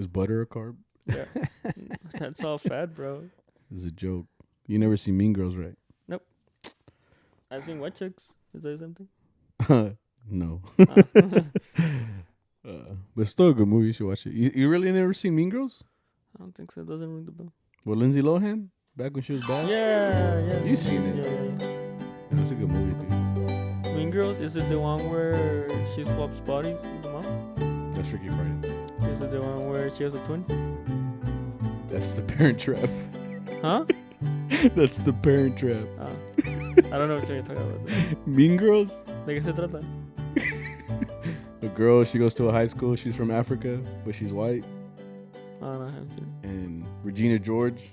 Is butter a carb? Yeah. That's all fat, bro. It's a joke. You never see Mean Girls, right? Nope. I've seen White Chicks. Is that something? No. I But it's still a good movie. You should watch it. You really never seen Mean Girls? don't think so. It doesn't ring the bell. With Lindsay Lohan? Back when she was bad? Yeah. You seen it? Yeah. That's a good movie, dude. Mean Girls, is it the one where she swaps bodies with the mom? That's Freaky Friday. Is it the one where she has a twin? That's The Parent Trap. Huh? That's The Parent Trap. I don't know what you're talking about. Though. Mean Girls? ¿De qué se trata? The girl, she goes to a high school. She's from Africa, but she's white. I don't know. I haven't seen And Regina George.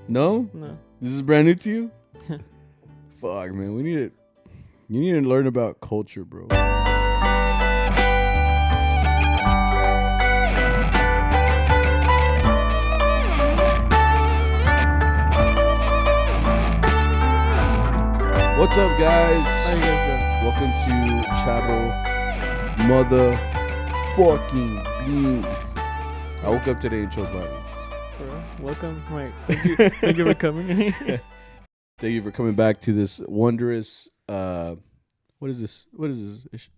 No? it. No. This is brand new to you? Fuck, man. You need to learn about culture, bro. What's up, guys? How you guys doing? Welcome to Motherfucking Beans. I woke up today and chose violence. For real? Welcome. Right. Thank you for coming. Thank you for coming back to this wondrous. What is this? This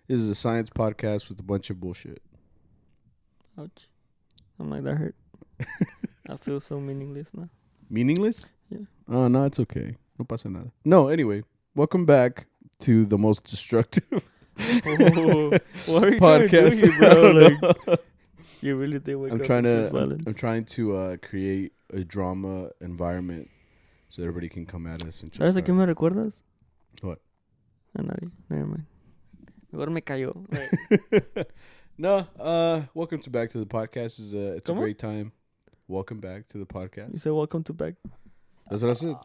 is a science podcast with a bunch of bullshit. Ouch. I'm like, that hurt. I feel so meaningless now. Meaningless? Yeah. Oh, no, it's okay. No pasa nada. No, anyway, welcome back to the most destructive What are you podcast, trying to do, bro? Like, you really did wake I'm up trying with to. just violence. I'm trying to create a drama environment so everybody can come at us and just. ¿Sabes de qué me recuerdas? What? A nadie. Never mind. Mejor me cayó. Right. No, welcome back to the podcast. It's a ¿Cómo? great time. Welcome back to the You podcast. said welcome to back. That's what I said.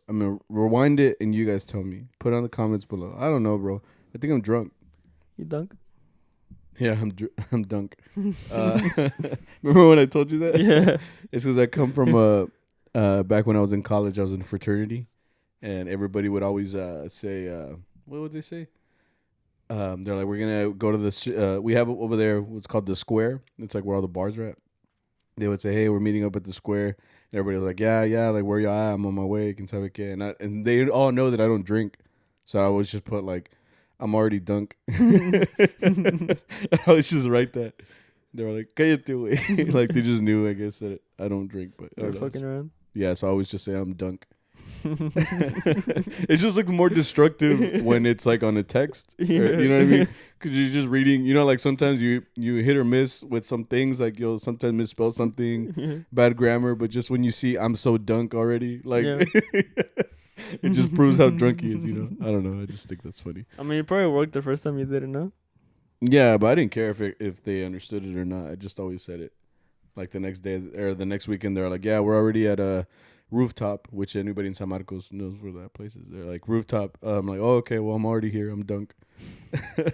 I'm gonna rewind it and you guys tell me. Put it on the comments below. I don't know, bro. I think I'm drunk. You dunk? Yeah, I'm dunk. Remember when I told you that? Yeah. It's because I come from back when I was in college. I was in fraternity, and everybody would always say, what would they say? They're like, we're gonna go to the. We have over there what's called the square. It's like where all the bars are at. They would say, hey, we're meeting up at the square. And everybody was like, yeah, like where y'all at? I'm on my way. Can tell and they all know that I don't drink, so I always just put like, I'm already dunk. I always just write that. They were like, cállate, güey. Like they just knew, I guess, that I don't drink, but I You're don't know. fucking around. Yeah, so I always just say I'm dunk. It's just like more destructive when it's like on a text. Yeah. Or, you know what I mean? Because you're just reading. You know, like sometimes you hit or miss with some things. Like you'll sometimes misspell something, bad grammar. But just when you see I'm so dunk already, like Yeah. it just proves how drunk he is. You know? I don't know. I just think that's funny. I mean, it probably worked the first time you did it, no? Yeah, but I didn't care if they understood it or not. I just always said it. Like the next day or the next weekend, they're like, yeah, we're already at a rooftop, which anybody in San Marcos knows where that place is. They're like, rooftop. I'm like, oh, okay, well, I'm already here. I'm dunk. I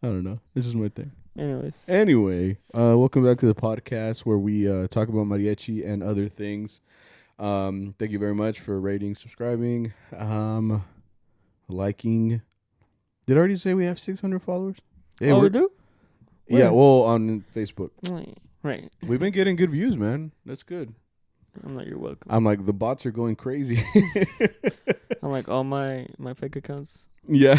don't know. This is my thing. Anyways. Anyway, welcome back to the podcast where we talk about mariachi and other things. Thank you very much for rating, subscribing, liking. Did I already say we have 600 followers? Hey, we do? Yeah, Where? well, on Facebook. Right. We've been getting good views, man. That's good. I'm like, you're welcome. I'm like, the bots are going crazy. I'm like, all my fake accounts. Yeah.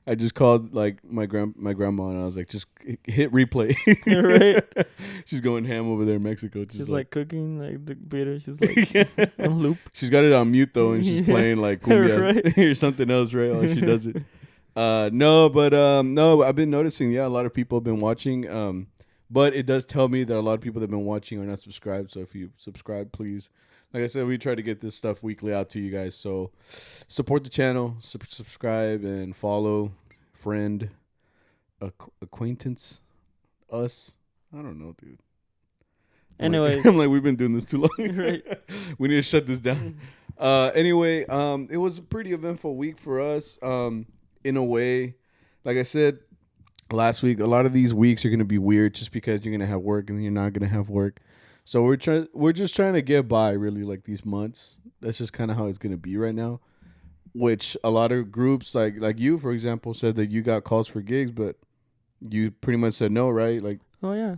I just called like my grandma and I was like, just hit replay. Right. She's going ham over there in Mexico. She's like cooking like the beer. She's like on loop. She's got it on mute though, and she's playing like cumbias Right. or something else, right? While she does it. No, I've been noticing, yeah, a lot of people have been watching. But it does tell me that a lot of people that have been watching are not subscribed. So if you subscribe, please. Like I said, we try to get this stuff weekly out to you guys. So support the channel, subscribe, and follow, friend, acquaintance, us. I don't know, dude. Anyways. I'm like, we've been doing this too long. Right. We need to shut this down. Anyway, it was a pretty eventful week for us. In a way, like I said last week, a lot of these weeks are going to be weird just because you're going to have work and you're not going to have work. So we're just trying to get by really like these months. That's just kind of how it's going to be right now, which a lot of groups like you, for example, said that you got calls for gigs, but You pretty much said no, right? Like, Oh yeah,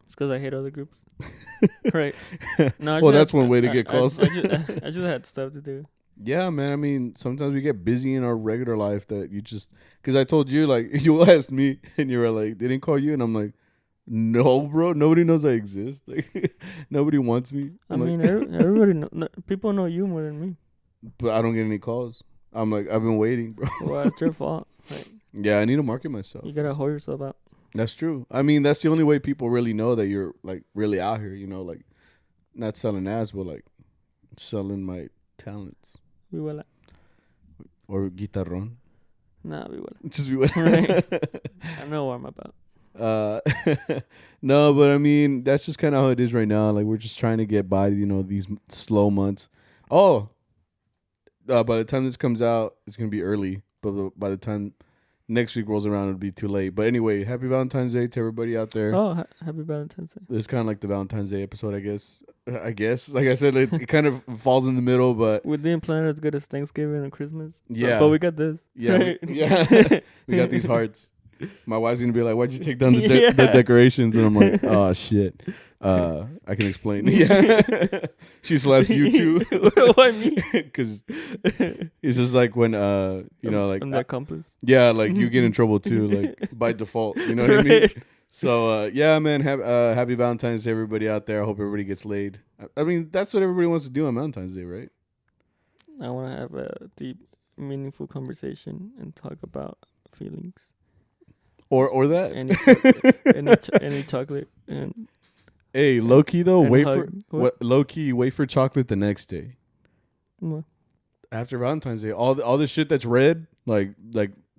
it's because I hate other groups. Right. No, well, that's one way to get calls. I just had stuff to do. Yeah, man. I mean, sometimes we get busy in our regular life that you just, because I told you, like, you asked me and you were like, they didn't call you. And I'm like, no, bro. Nobody knows I exist. Like, nobody wants me. I mean, everybody people know you more than me. But I don't get any calls. I'm like, I've been waiting, bro. Well, it's your fault. Like, yeah, I need to market myself. you gotta hold yourself out. That's true. I mean, that's the only way people really know that you're like really out here, you know, like not selling ass, but like selling my talents. Vihuela. Or guitarrón. Nah, vihuela. Just vihuela. Right. I know what I'm about. No, but I mean, that's just kind of how it is right now. Like, we're just trying to get by, you know, these slow months. Oh, by the time this comes out, it's going to be early. But by the time next week rolls around, it'll be too late. But anyway, happy Valentine's Day to everybody out there. Oh, happy Valentine's Day. It's kind of like the Valentine's Day episode, I guess. Like I said, it kind of falls in the middle, but We didn't plan it as good as Thanksgiving and Christmas. Yeah. But we got this. yeah, Right? we got these hearts. My wife's gonna be like, "Why'd you take down the decorations?" And I'm like, "Oh shit." I can explain. Yeah, she slaps you too. Why me? Because it's just like when you know, like I'm the accomplice. yeah, like you get in trouble too, like by default. You know what I mean? Right. So yeah, man. Happy Valentine's to everybody out there. I hope everybody gets laid. I mean, that's what everybody wants to do on Valentine's Day, right? I want to have a deep, meaningful conversation and talk about feelings. Or that. Any chocolate and Hey, low key though, and wait hug. for What? low key wait for chocolate the next day What? after Valentine's Day. All the shit that's red, like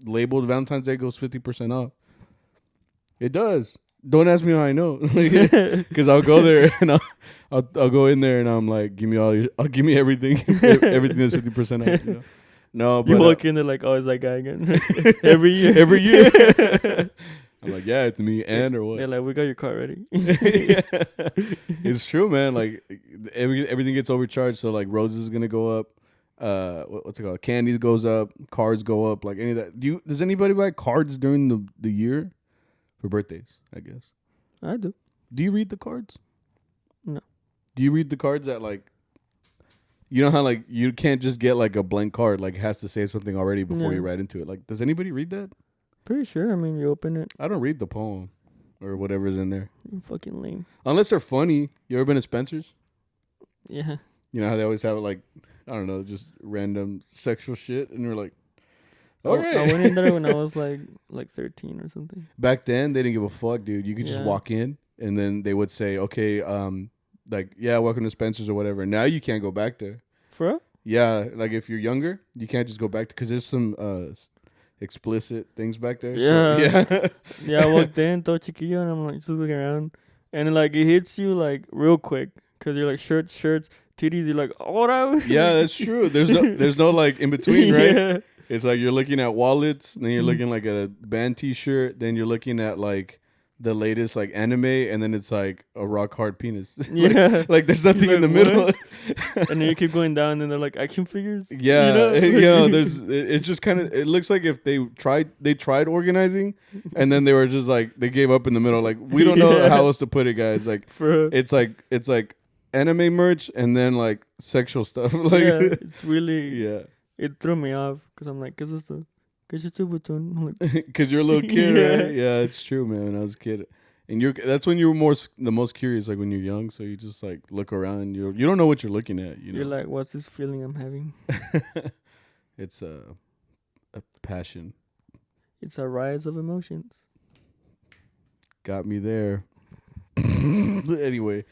labeled Valentine's Day goes 50% off. It does. Don't ask me how I know, because I'll go there and I'll go in there and I'm like, give me everything, everything that's 50% off. You know? No, but You walk in there like, oh, it's that guy again. Every year. every year. I'm like, yeah, it's me, and or what? They're like, we got your car ready. Yeah. It's true, man. Like everything gets overcharged. So like roses is gonna go up. What's it called? Candy goes up. Cards go up. Like any of that. Does anybody buy cards during the year for birthdays? I guess. I do. Do you read the cards? No. Do you read the cards that like? You know how like you can't just get like a blank card. Like it has to say something already before Yeah. you write into it. Like, does anybody read that? Pretty sure. I mean, you open it. I don't read the poem or whatever's in there. You're fucking lame. Unless they're funny. You ever been to Spencer's? Yeah. You know how they always have like, I don't know, just random sexual shit, and you're like, all right. I went in there when I was like 13 or something. Back then, they didn't give a fuck, dude. You could just Yeah. walk in, and then they would say, okay, like, yeah, welcome to Spencer's or whatever. Now you can't go back there. For real? Yeah, like if you're younger, you can't just go back because there's some explicit things back there. Yeah. So, yeah. Yeah, I walked in, todo chiquillo, and I'm like just looking around, and like it hits you like real quick because you're like shirts, titties. You're like, oh, Yeah, that's true. There's no like in between, right? Yeah. It's like you're looking at wallets, then you're looking like at a band T-shirt, then you're looking at like the latest like anime, and then it's like a rock hard penis. Yeah. like there's nothing in the Like, middle. And then you keep going down, and they're like action figures. Yeah, You know? it's just kind of, it looks like if they tried organizing, and then they were just like they gave up in the middle. Like we don't know Yeah. how else to put it, guys. Like For it's like anime merch, and then like sexual stuff. Like yeah, it's really yeah. it threw me off because I'm like, ¿qué es esto? ¿Qué es este botón? I'm like, Because you're a little kid, Yeah. right? Yeah, it's true, man. When I was a kid, and that's when you were the most curious, like when you're young. So you just like look around, and you don't know what you're looking at. You know, you're like, what's this feeling I'm having? it's a passion. It's a rise of emotions. Got me there. Anyway,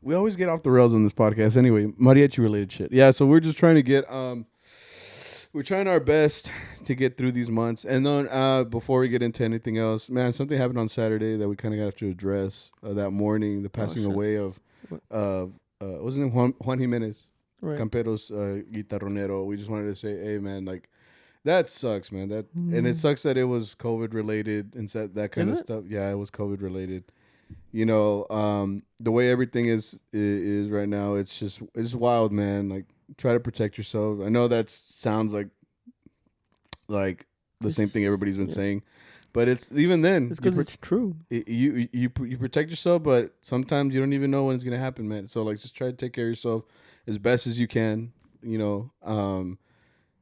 we always get off the rails on this podcast. Anyway, mariachi related shit. Yeah, so we're just trying to get we're trying our best to get through these months. And then before we get into anything else, man, something happened on Saturday that we kind of got to address that morning, the passing shit. away of wasn't it Juan Jimenez, Right. Campero's guitarronero. We just wanted to say, hey, man, like, that sucks, man. And it sucks that it was COVID related and that kind of stuff. Yeah, it was COVID related. You know, the way everything is right now, it's wild, man. Like, try to protect yourself. I know that sounds like the same thing everybody's been saying, But it's even then. It's because it's true. You protect yourself, but sometimes you don't even know when it's gonna happen, man. So like, just try to take care of yourself as best as you can,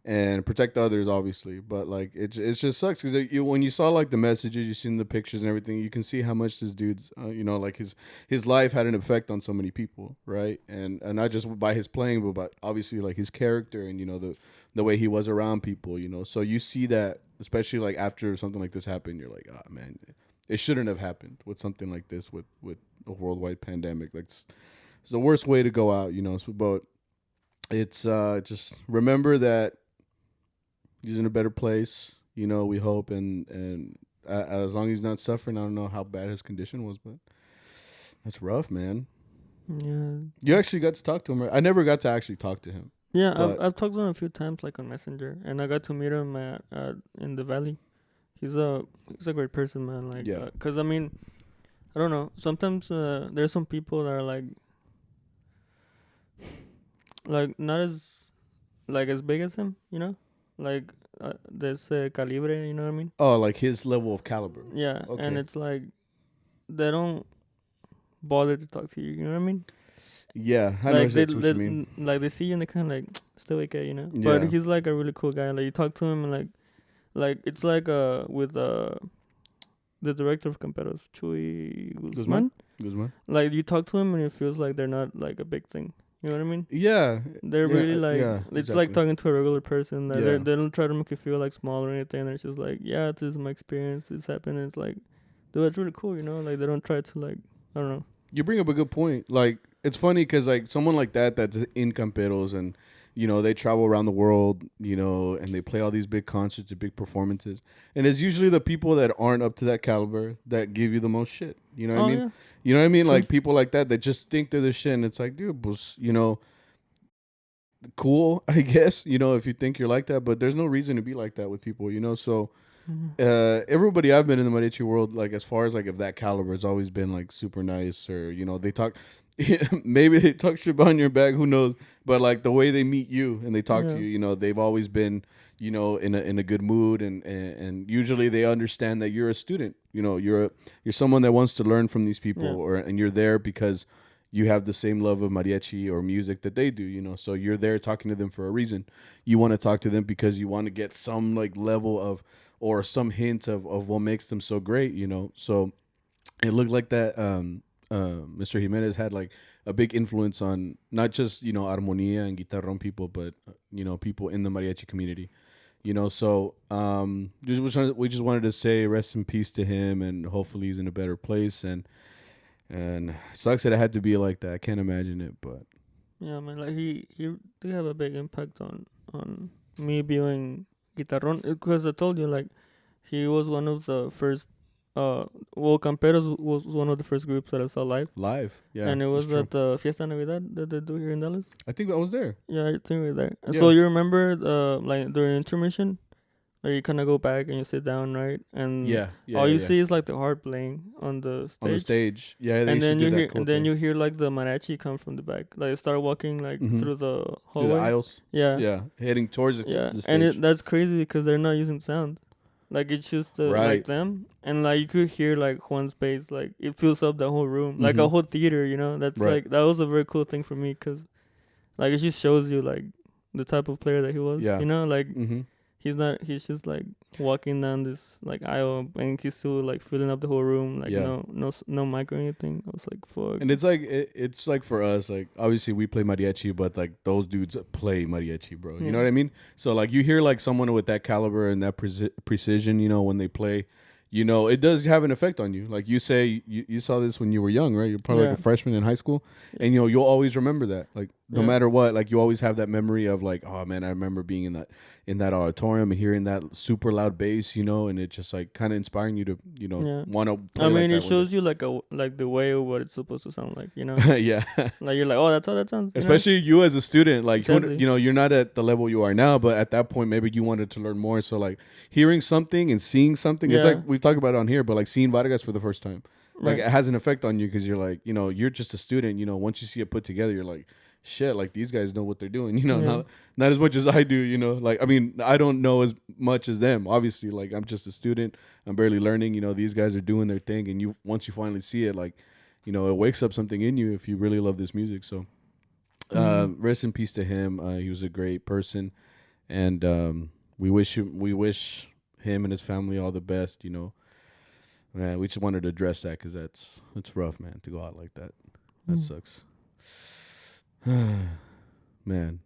and protect others, obviously. But like, it just sucks because when you saw like the messages, you seen the pictures and everything, you can see how much this dude's, like his life had an effect on so many people, right? And not just by his playing, but by obviously like his character and the way he was around people, So you see that, especially like after something like this happened, you're like, ah, man, it shouldn't have happened with something like this with a worldwide pandemic. Like, it's the worst way to go out, But it's just remember that he's in a better place, we hope, and as long as he's not suffering. I don't know how bad his condition was, but that's rough, man. Yeah. You actually got to talk to him, right? I never got to actually talk to him. Yeah, I've talked to him a few times, like on Messenger, and I got to meet him in the Valley. He's a great person, man. Like, yeah. 'Cause I mean, I don't know. Sometimes there's some people that are like not as big as him, like this calibre, you know what I mean? Oh, like his level of caliber. Yeah, okay. And it's like they don't bother to talk to you, you know what I mean? Yeah, I know exactly what you mean. Like they see you and they kind of like still okay, Yeah. But he's like a really cool guy. Like you talk to him and like it's like with the director of Camperos, Chuy Guzman. Like you talk to him and it feels like they're not like a big thing. You know what I mean? Yeah. They're really like, it's exactly. Like talking to a regular person. Like yeah. They don't try to make you feel like small or anything. They're just like, yeah, this is my experience. This happened. And it's like, dude, it's really cool, Like they don't try to like, I don't know. You bring up a good point. Like, it's funny because like someone like that's in Camperos and, they travel around the world, and they play all these big concerts and big performances. And it's usually the people that aren't up to that caliber that give you the most shit. You know what I mean? Yeah. You know what I mean? True. Like people like that just think they're the shit. And it's like, dude, cool, I guess, if you think you're like that. But there's no reason to be like that with people, So everybody I've been in the Mariachi world, like as far as like of that caliber, has always been like super nice. Or, they talk... maybe they talk shit behind your back, who knows? But like the way they meet you and they talk to you, they've always been, in a good mood, and usually they understand that you're a student. You're someone that wants to learn from these people, and you're there because you have the same love of mariachi or music that they do. So you're there talking to them for a reason. You want to talk to them because you want to get some like level of or some hint of what makes them so great. So it looked like that. Mr. Jimenez had like a big influence on not just armonía and guitarrón people, but people in the mariachi community. So we just wanted to say rest in peace to him, and hopefully he's in a better place. And it sucks that it had to be like that. I can't imagine it, but yeah, man, like he did have a big impact on me viewing guitarrón, because I told you like he was one of the first. Camperos was one of the first groups that I saw live. Yeah. And it was at the Fiesta Navidad that they do here in Dallas. I think I was there. Yeah, I think we were there. Yeah. So you remember, like during intermission, like you kind of go back and you sit down, right? And all you see is like the harp playing on the stage. On the stage, yeah. And then you hear like the mariachi come from the back. Like start walking like through the hallway, through the aisles. Yeah, heading towards the stage. And that's crazy because they're not using sound. Like it's just like them, and like you could hear like Juan's bass, like it fills up the whole room, like a whole theater. That's like that was a very cool thing for me, because like it just shows you like the type of player that he was. Yeah. Like he's just like walking down this like aisle and he's still like filling up the whole room, like no mic or anything. I was like, fuck. And it's like for us, like obviously we play mariachi, but like those dudes play mariachi, bro. You know what I mean? So like you hear like someone with that caliber and that precision, when they play, it does have an effect on you. Like you say, you saw this when you were young, right? You're probably like a freshman in high school, and you'll always remember that. Like no matter what, like you always have that memory of like, oh man, I remember being in that auditorium and hearing that super loud bass, and it just like kind of inspiring you to, want to play. I mean, it shows you like the way of what it's supposed to sound like, Yeah. Like you're like, oh, that's how that sounds. Especially you as a student, like exactly. you're not at the level you are now, but at that point maybe you wanted to learn more. So like hearing something and seeing something, it's like we've talked about it on here, but like seeing Vargas for the first time, like it has an effect on you because you're like, you're just a student. Once you see it put together, you're like, shit, like these guys know what they're doing, not as much as I do, like, I mean, I don't know as much as them, obviously, like I'm just a student, I'm barely learning, these guys are doing their thing, and once you finally see it, like, it wakes up something in you if you really love this music. So rest in peace to him. He was a great person, and we wish him and his family all the best. Man, we just wanted to address that because it's rough, man, to go out like that. That sucks. Man,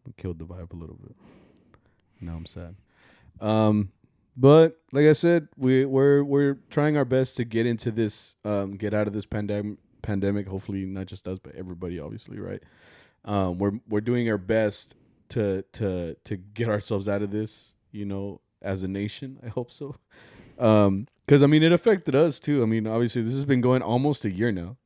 it killed the vibe a little bit. Now I'm sad. But like I said, we're trying our best to get into this, get out of this pandemic. Hopefully, not just us, but everybody, obviously, right? We're doing our best to get ourselves out of this, as a nation. I hope so. Because I mean, it affected us too. I mean, obviously, this has been going almost a year now.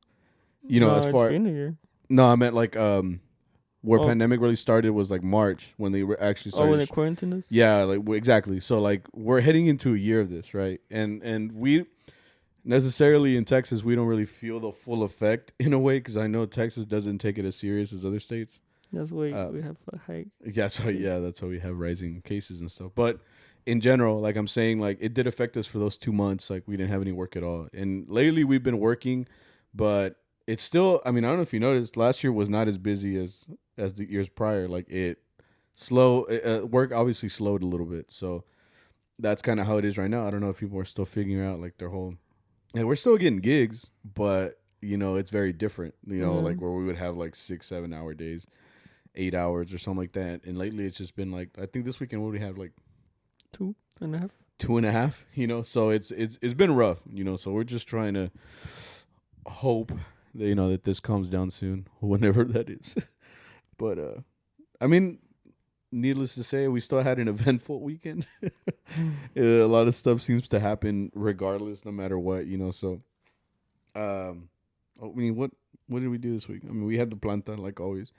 As far. It's been a year. No, I meant like where pandemic really started was like March when they were actually started. Oh, when they quarantined us? Yeah, like exactly. So like we're heading into a year of this, right? And we necessarily in Texas we don't really feel the full effect in a way because I know Texas doesn't take it as serious as other states. That's why we have a high. Yeah, so that's why we have rising cases and stuff. But in general, like I'm saying, like it did affect us for those 2 months. Like we didn't have any work at all. And lately we've been working, but it's still, I mean, I don't know if you noticed, last year was not as busy as the years prior. Like work obviously slowed a little bit. So that's kind of how it is right now. I don't know if people are still figuring out like their whole, and we're still getting gigs, but it's very different, like where we would have like 6-7 hour days, 8 hours or something like that. And lately it's just been like, I think this weekend we have like 2.5. 2.5, so it's been rough, so we're just trying to hope that, that this calms down soon, whenever that is. But, I mean, needless to say, we still had an eventful weekend. A lot of stuff seems to happen regardless, no matter what, so, I mean, what did we do this week? I mean, we had the planta, like always.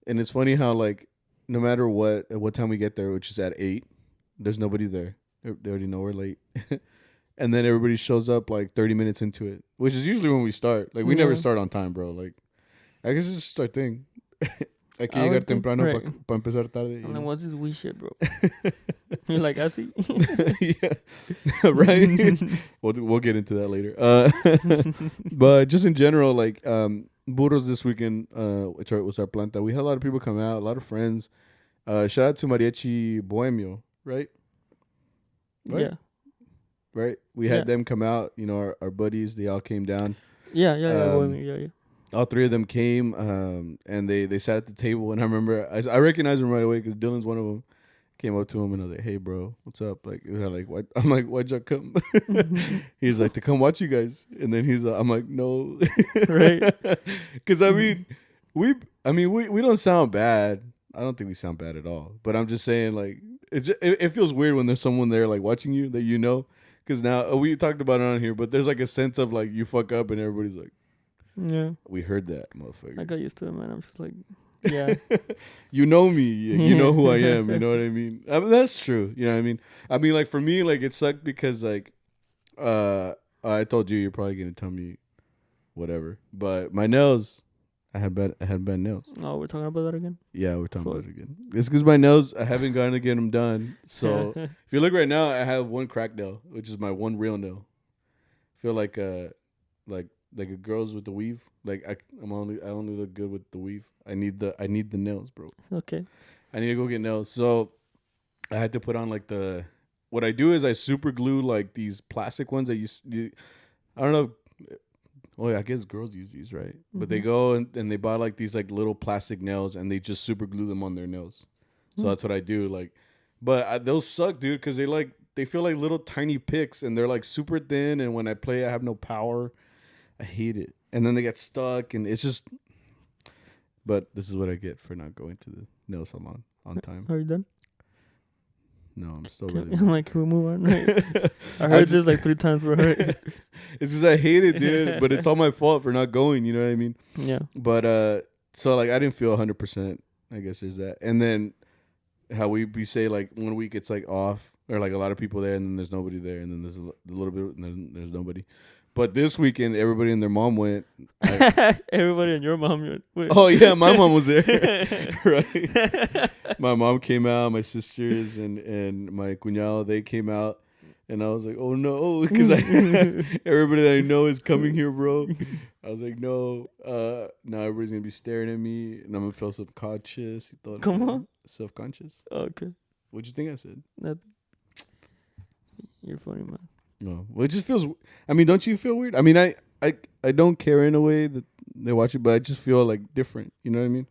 And it's funny how, like, no matter what, at what time we get there, which is at 8, there's nobody there. They already know we're late. And then everybody shows up like 30 minutes into it, which is usually when we start. Like, we never start on time, bro. Like, I guess it's just our thing. Hay que llegar temprano para empezar tarde. And then what's this we shit, bro? You're like, I see. Yeah. Right? We'll get into that later. But just in general, like, Burros this weekend, which was our planta, we had a lot of people come out, a lot of friends. Shout out to Mariachi Bohemio, right? Yeah. Right? We had them come out, our buddies, they all came down. Yeah. Yeah. All three of them came, and they sat at the table, and I remember, I recognized them right away because Dylan's one of them. Came up to him, and I was like, hey, bro, what's up? Like, what? I'm like, why'd y'all come? He's like, to come watch you guys. And then I'm like, no. Right. Because, I mean, we don't sound bad. I don't think we sound bad at all. But I'm just saying, like, it feels weird when there's someone there, like, watching you that Because now, we talked about it on here, but there's, like, a sense of, like, you fuck up and everybody's like, yeah. We heard that, motherfucker. I got used to it, man. I'm just like, yeah. You know me. You know who I am. You know what I mean? That's true. You know what I mean? I mean, like, for me, like, it sucked because, like, I told you you're probably going to tell me whatever. But my nails, I had bad nails. Oh, we're talking about that again? Yeah, we're talking about it again. It's because my nails, I haven't gotten to get them done. So, if you look right now, I have one cracked nail, which is my one real nail. I feel like a girl's with the weave. Like I only look good with the weave. I need the nails, bro. Okay. I need to go get nails. So I had to put on like what I do is I super glue like these plastic ones that I don't know. Oh yeah, I guess girls use these, right? Mm-hmm. But they go and they buy like these like little plastic nails and they just super glue them on their nails. So that's what I do. Like, but those suck, dude, because they feel like little tiny picks and they're like super thin. And when I play, I have no power. I hate it. And then they get stuck and it's just, but this is what I get for not going to the nail salon on time. Are you done? No, I'm still really I'm like, can we move on? Right? I heard this like 3 times before. It's because I hate it, dude. But it's all my fault for not going, you know what I mean? Yeah. But, so like I didn't feel 100%. I guess there's that. And then how we say like 1 week it's like off or like a lot of people there and then there's nobody there and then there's a little bit and then there's nobody. But this weekend, everybody and their mom went. Everybody and your mom went. Oh, yeah, my mom was there. Right. My mom came out, my sisters and my cuñado, they came out. And I was like, oh, no, because everybody that I know is coming here, bro. I was like, no. Now everybody's going to be staring at me, and I'm going to feel self-conscious. Come on. Self-conscious? Okay. What'd you think I said? Nothing. You're funny, man. No. Well, it just feels... I mean, don't you feel weird? I mean, I don't care in a way that they watch it, but I just feel, like, different. You know what I mean?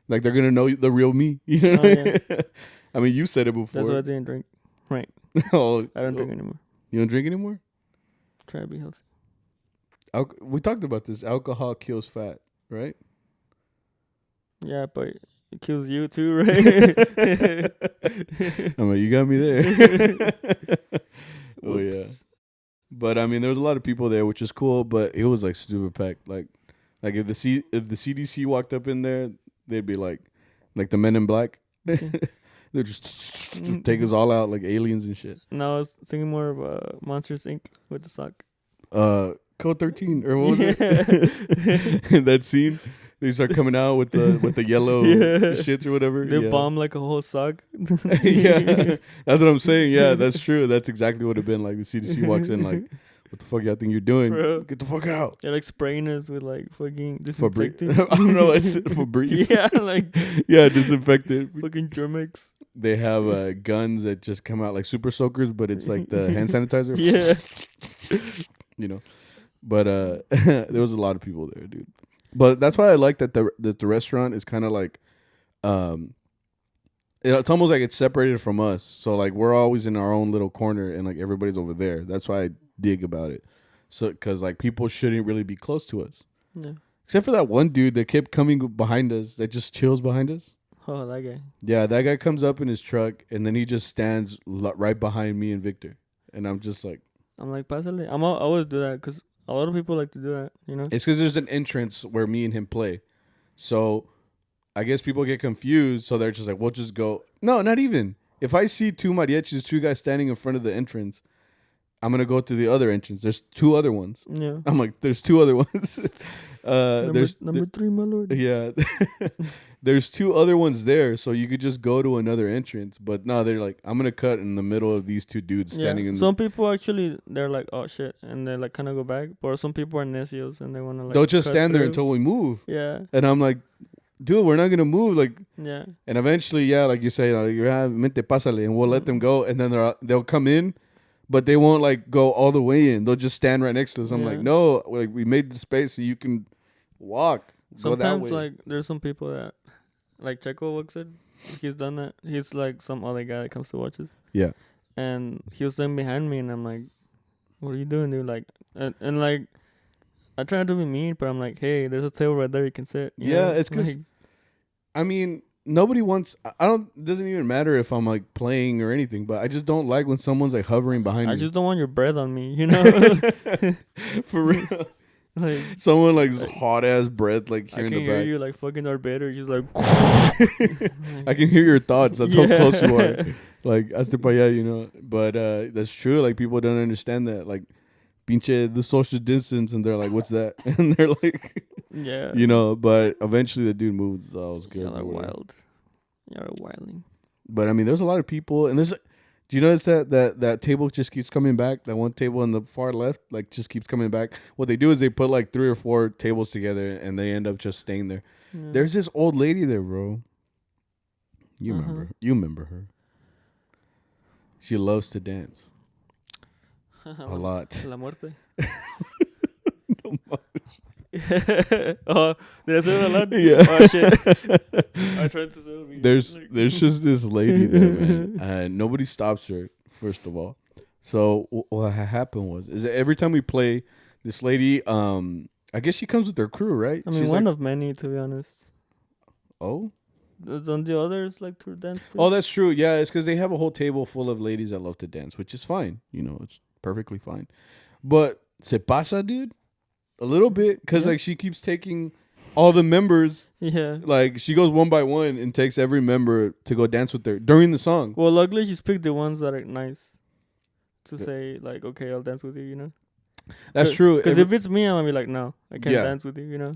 Like, they're going to know the real me. You know what I mean? Yeah. I mean, you said it before. That's why I didn't drink. Right. Oh, I don't drink anymore. You don't drink anymore? Try to be healthy. We talked about this. Alcohol kills fat, right? Yeah, but it kills you too, right? I'm like, you got me there. Oh, yeah. But, I mean, there was a lot of people there, which is cool, but it was, like, super packed. Like if the CDC walked up in there, they'd be like the Men in Black. Okay. They just take us all out like aliens and shit. No, I was thinking more of Monsters Inc. with the sock. Code 13 or what was it? That scene, they start coming out with the yellow shits or whatever. They bomb like a whole sock. Yeah, that's what I'm saying. Yeah, that's true. That's exactly what it'd been like. The CDC walks in like, what the fuck y'all think you're doing? Bro. Get the fuck out. They're like spraying us with like fucking disinfectant. I don't know. It's Febreze. Yeah, like. Yeah, disinfectant. Fucking Germex. They have guns that just come out like super soakers, but it's like the hand sanitizer. Yeah. You know. But there was a lot of people there, dude. But that's why I like that the restaurant is kind of like, it's almost like it's separated from us. So like we're always in our own little corner, and like everybody's over there. That's why I dig about it. So because like people shouldn't really be close to us. Yeah. Except for that one dude that kept coming behind us, that just chills behind us. Oh, that guy. Yeah, that guy comes up in his truck, and then he just stands right behind me and Victor, and I'm just like, pásale. I always do that because a lot of people like to do that, you know? It's because there's an entrance where me and him play. So I guess people get confused. So they're just like, we'll just go. No, not even. If I see two mariachis, two guys standing in front of the entrance, I'm going to go to the other entrance. There's two other ones. Yeah. I'm like, there's two other ones. Number 3, my lord. Yeah. There's two other ones there. So you could just go to another entrance. But no, they're like, I'm going to cut in the middle of these two dudes standing in some people actually, they're like, oh shit. And they like kind of go back. But some people are necios and they want to like. They'll just stand there until we move. Yeah. And I'm like, dude, we're not going to move. Like, yeah. And eventually, yeah, like you say, you have mente pásale, and we'll let them go. And then they'll come in. But they won't like go all the way in. They'll just stand right next to us. I'm like, no, like we made the space so you can walk. Sometimes like there's some people that like Checo walks in. He's done that. He's like some other guy that comes to watch us. Yeah. And he was sitting behind me, and I'm like, what are you doing, dude? Like, and like, I try to be mean, but I'm like, hey, there's a table right there you can sit. You know? It's because, like, I mean, nobody wants. It doesn't even matter if I'm like playing or anything, but I just don't like when someone's like hovering behind me. I just don't want your breath on me, you know. For real. Like someone like hot ass breath like here in the back. I can hear you like fucking Darth Vader, just like. I can hear your thoughts. That's how close you are. Like hasta pa allá, you know. But that's true. Like people don't understand that. Like, pinche the social distance, and they're like, "What's that?" And they're like, "Yeah." You know. But eventually the dude moves. So it was good. Y'all are wild. Y'all are wilding. But I mean, there's a lot of people, and there's. Do you notice that table just keeps coming back? That one table on the far left, like, just keeps coming back. What they do is they put, like, 3 or 4 tables together, and they end up just staying there. Yeah. There's this old lady there, bro. You remember. You remember her. She loves to dance. A lot. La muerte. No much. Oh, did I say that a lot? Yeah. Oh, shit. I tried to say There's just this lady there, man. And nobody stops her, first of all. So what happened was, is that every time we play, this lady, I guess she comes with her crew, right? I mean, she's one of many, to be honest. Oh? Don't the others like to dance too? Oh, that's true. Yeah, it's because they have a whole table full of ladies that love to dance, which is fine. You know, it's perfectly fine. But se pasa, dude? A little bit, because like she keeps taking all the members. Yeah. Like she goes one by one and takes every member to go dance with her during the song. Well, luckily she's picked the ones that are nice to say like, okay, I'll dance with you, you know? That's true. Because if it's me, I'm gonna be like, no, I can't dance with you. You know.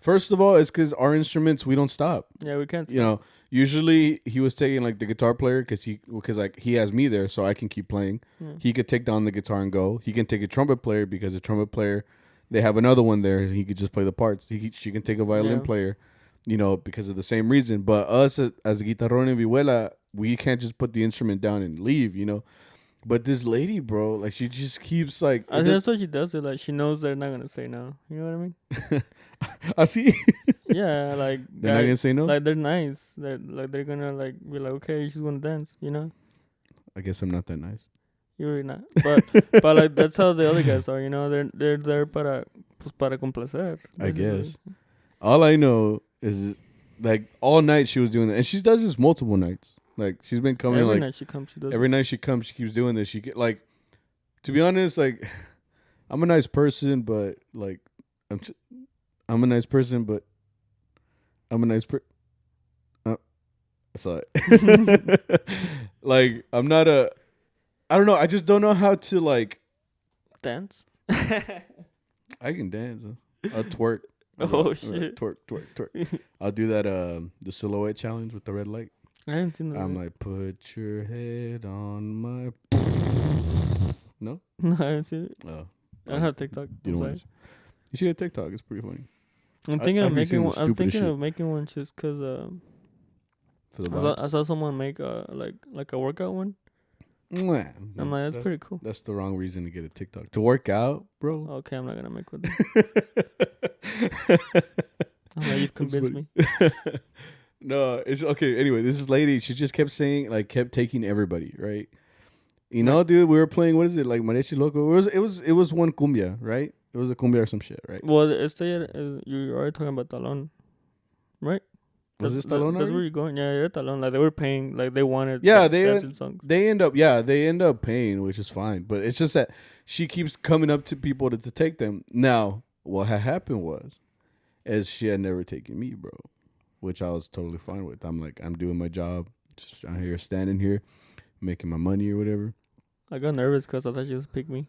First of all, it's because our instruments, we don't stop. Yeah, we can't. You know, usually he was taking like the guitar player because like he has me there, so I can keep playing. Yeah. He could take down the guitar and go. He can take a trumpet player because the trumpet player, they have another one there. He could just play the parts. She can take a violin player, you know, because of the same reason. But us as a guitarrón en vihuela, we can't just put the instrument down and leave, you know. But this lady, bro, like she just keeps like. I think that's what she does. It like she knows they're not gonna say no. You know what I mean? I see. Yeah, like they're not gonna say no. Like they're nice. They're gonna like be like, okay, she's gonna dance. You know. I guess I'm not that nice. You're really not. But like that's how the other guys are. You know, they're there para complacer. I guess. All I know is like all night she was doing that, and she does this multiple nights. Like she's been coming every night she comes. She does. Every night she comes, she keeps doing this. She get like, to be honest, like I'm a nice person, but like I'm a nice person, but I'm a nice sorry. Like I'm not I don't know. I just don't know how to like dance. I can dance. I'll twerk. Shit. Twerk. I'll do that. The silhouette challenge with the red light. I haven't seen that. I'm like, put your head on my. No? No, I haven't seen it. Oh. I don't have TikTok. You don't want to. You should get TikTok. It's pretty funny. I'm thinking of making one. I'm thinking of making one just because I saw someone make like a workout one. Nah, I'm like, that's pretty cool. That's the wrong reason to get a TikTok. To work out, bro. Okay, I'm not gonna make one. I'm like, you've convinced me. No, it's okay. Anyway, this lady, she just kept saying, like, kept taking everybody, right? You know, dude, we were playing, what is it, like Mariachi Loco? It was one cumbia, right? It was a cumbia or some shit, right? Well, you already talking about Talon, right? Was this Talon? That's where you're going. Yeah, you're Talon. Like they were paying, like they wanted. Yeah, like, they end up paying, which is fine. But it's just that she keeps coming up to people to take them. Now, what had happened is she had never taken me, bro. Which I was totally fine with. I'm like, I'm doing my job, just out here, standing here, making my money or whatever. I got nervous because I thought she was pick me.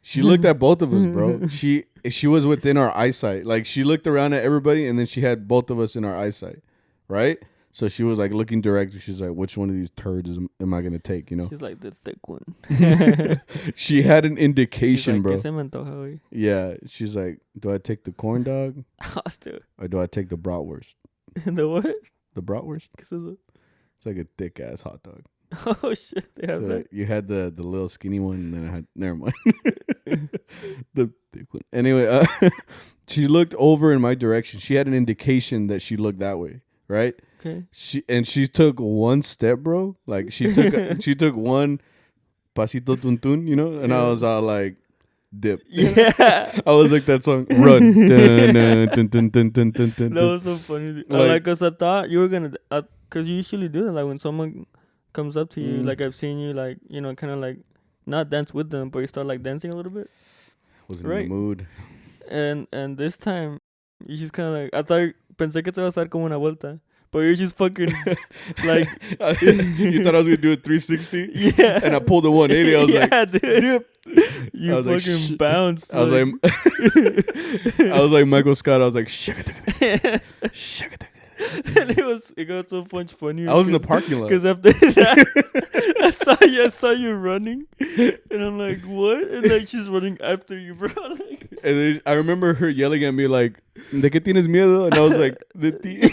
She looked at both of us, bro. She was within our eyesight. Like she looked around at everybody, and then she had both of us in our eyesight, right? So she was like looking direct. She's like, which one of these turds am I gonna take? You know? She's like the thick one. She had an indication, like, bro. Yeah, she's like, do I take the corn dog, or do I take the bratwurst? The what? The bratwurst. It's like a thick ass hot dog. Oh shit! They have that. You had the little skinny one, and then I had never mind. The thick one. Anyway, she looked over in my direction. She had an indication that she looked that way, right? Okay. She took one step, bro. Like she took one pasito tuntun, you know, and I was all like, dip. Yeah. I was like that song, run. Dun, dun, dun, dun, dun, dun, dun. That was so funny. Like, cause I thought you were gonna, cause you usually do that. Like when someone comes up to you, like I've seen you, like, you know, kind of like not dance with them, but you start like dancing a little bit. Wasn't in the mood. And this time, you just kind of like, I thought, pensé que te iba a hacer como una vuelta. But you're just fucking like. You thought I was gonna do a 360? Yeah. And I pulled a 180. I was like, dude. dip. You fucking bounced. I was like Michael Scott. I was like, and it got so much funnier. I was in the parking lot. Because after that, I saw you running, and I'm like, what? And like she's running after you, bro. Like, and then I remember her yelling at me like, "¿De qué tienes miedo?" And I was like, "De ti."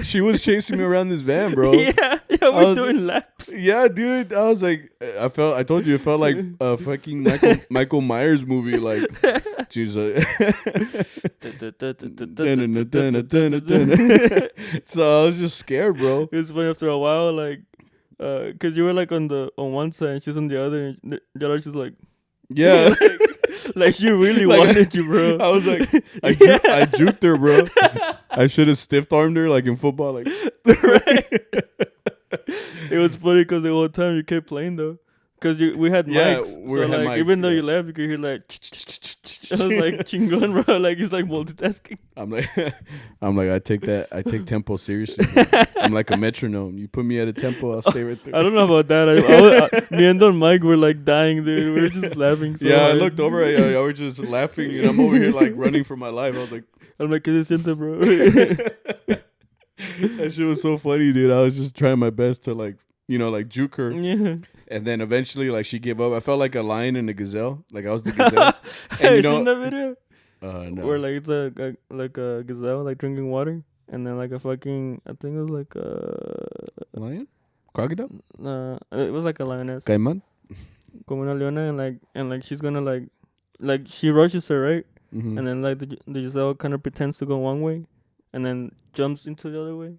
She was chasing me around this van, bro. Yeah, we're doing laps. Yeah, dude. I was like, I told you, it felt like a fucking Michael Myers movie. Like, she's like, so I was just scared, bro. It's funny after a while, like, cause you were like on one side and she's on the other, and the other she's like, yeah. Like she really wanted you, bro. I was like, I juked her, bro. I should have stiff armed her like in football, like. Right. It was funny because the whole time you kept playing though, because we had mics. So like even though you left, you could hear like. I was like, chingon, bro. Like, he's like multitasking. I'm like, I take tempo seriously. I'm like a metronome. You put me at a tempo, I'll stay right there. I don't know about that. Me and Don Mike were like dying, dude. We were just laughing so hard. I looked over at you. I was just laughing, and I'm over here like running for my life. I was like, ¿Qué se siente, bro? That shit was so funny, dude. I was just trying my best to like juke her. Yeah. And then eventually, like, she gave up. I felt like a lion and a gazelle. Like, I was the gazelle. And you seen that video? No. Where like it's a gazelle like drinking water, and then like a fucking, I think it was like a lion, crocodile. It was like a lioness. Caiman. Como una leona, and like she's gonna like she rushes her, right? Mm-hmm. And then like the gazelle kind of pretends to go one way, and then jumps into the other way.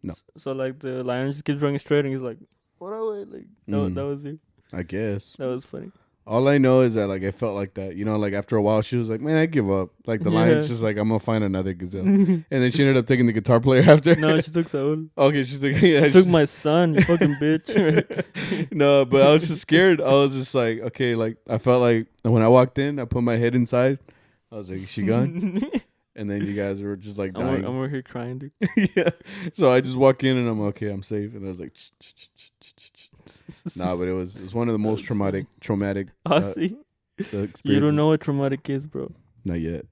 No. So like the lion just keeps running straight, and he's like, "What away?" Like that was it. I guess that was funny. All I know is that like I felt like that, like after a while she was like, "Man, I give up." Like the lion's just like, "I'm gonna find another gazelle," and then she ended up taking the guitar player after. No, she took Saul. Okay, she's like, yeah, she took my son, you fucking bitch. No, but I was just scared. I was just like, okay, like I felt like when I walked in, I put my head inside. I was like, "Is she gone?" And then you guys were just like dying. I'm over here crying, dude. Yeah. So I just walk in and I'm okay, I'm safe. And I was like, nah, but it was one of the most traumatic. See, you don't know what traumatic is, bro. Not yet.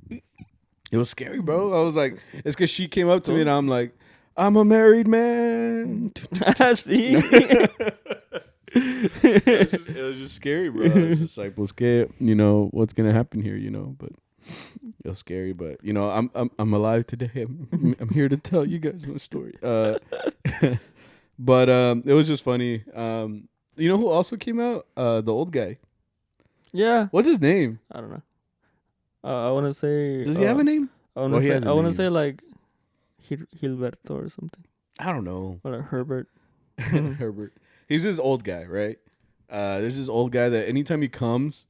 It was scary, bro. I was like, it's because she came up to me and I'm like, "I'm a married man." See. It was just scary, bro. I was just like, well, scared, what's gonna happen here, but it was scary. But I'm alive today. I'm here to tell you guys my story. But it was just funny. You know who also came out? The old guy. Yeah. What's his name? I don't know. I want to say. Does he have a name? I want to say like Gilberto or something. I don't know. Or like Herbert. Herbert. He's this old guy, right? This is old guy that anytime he comes,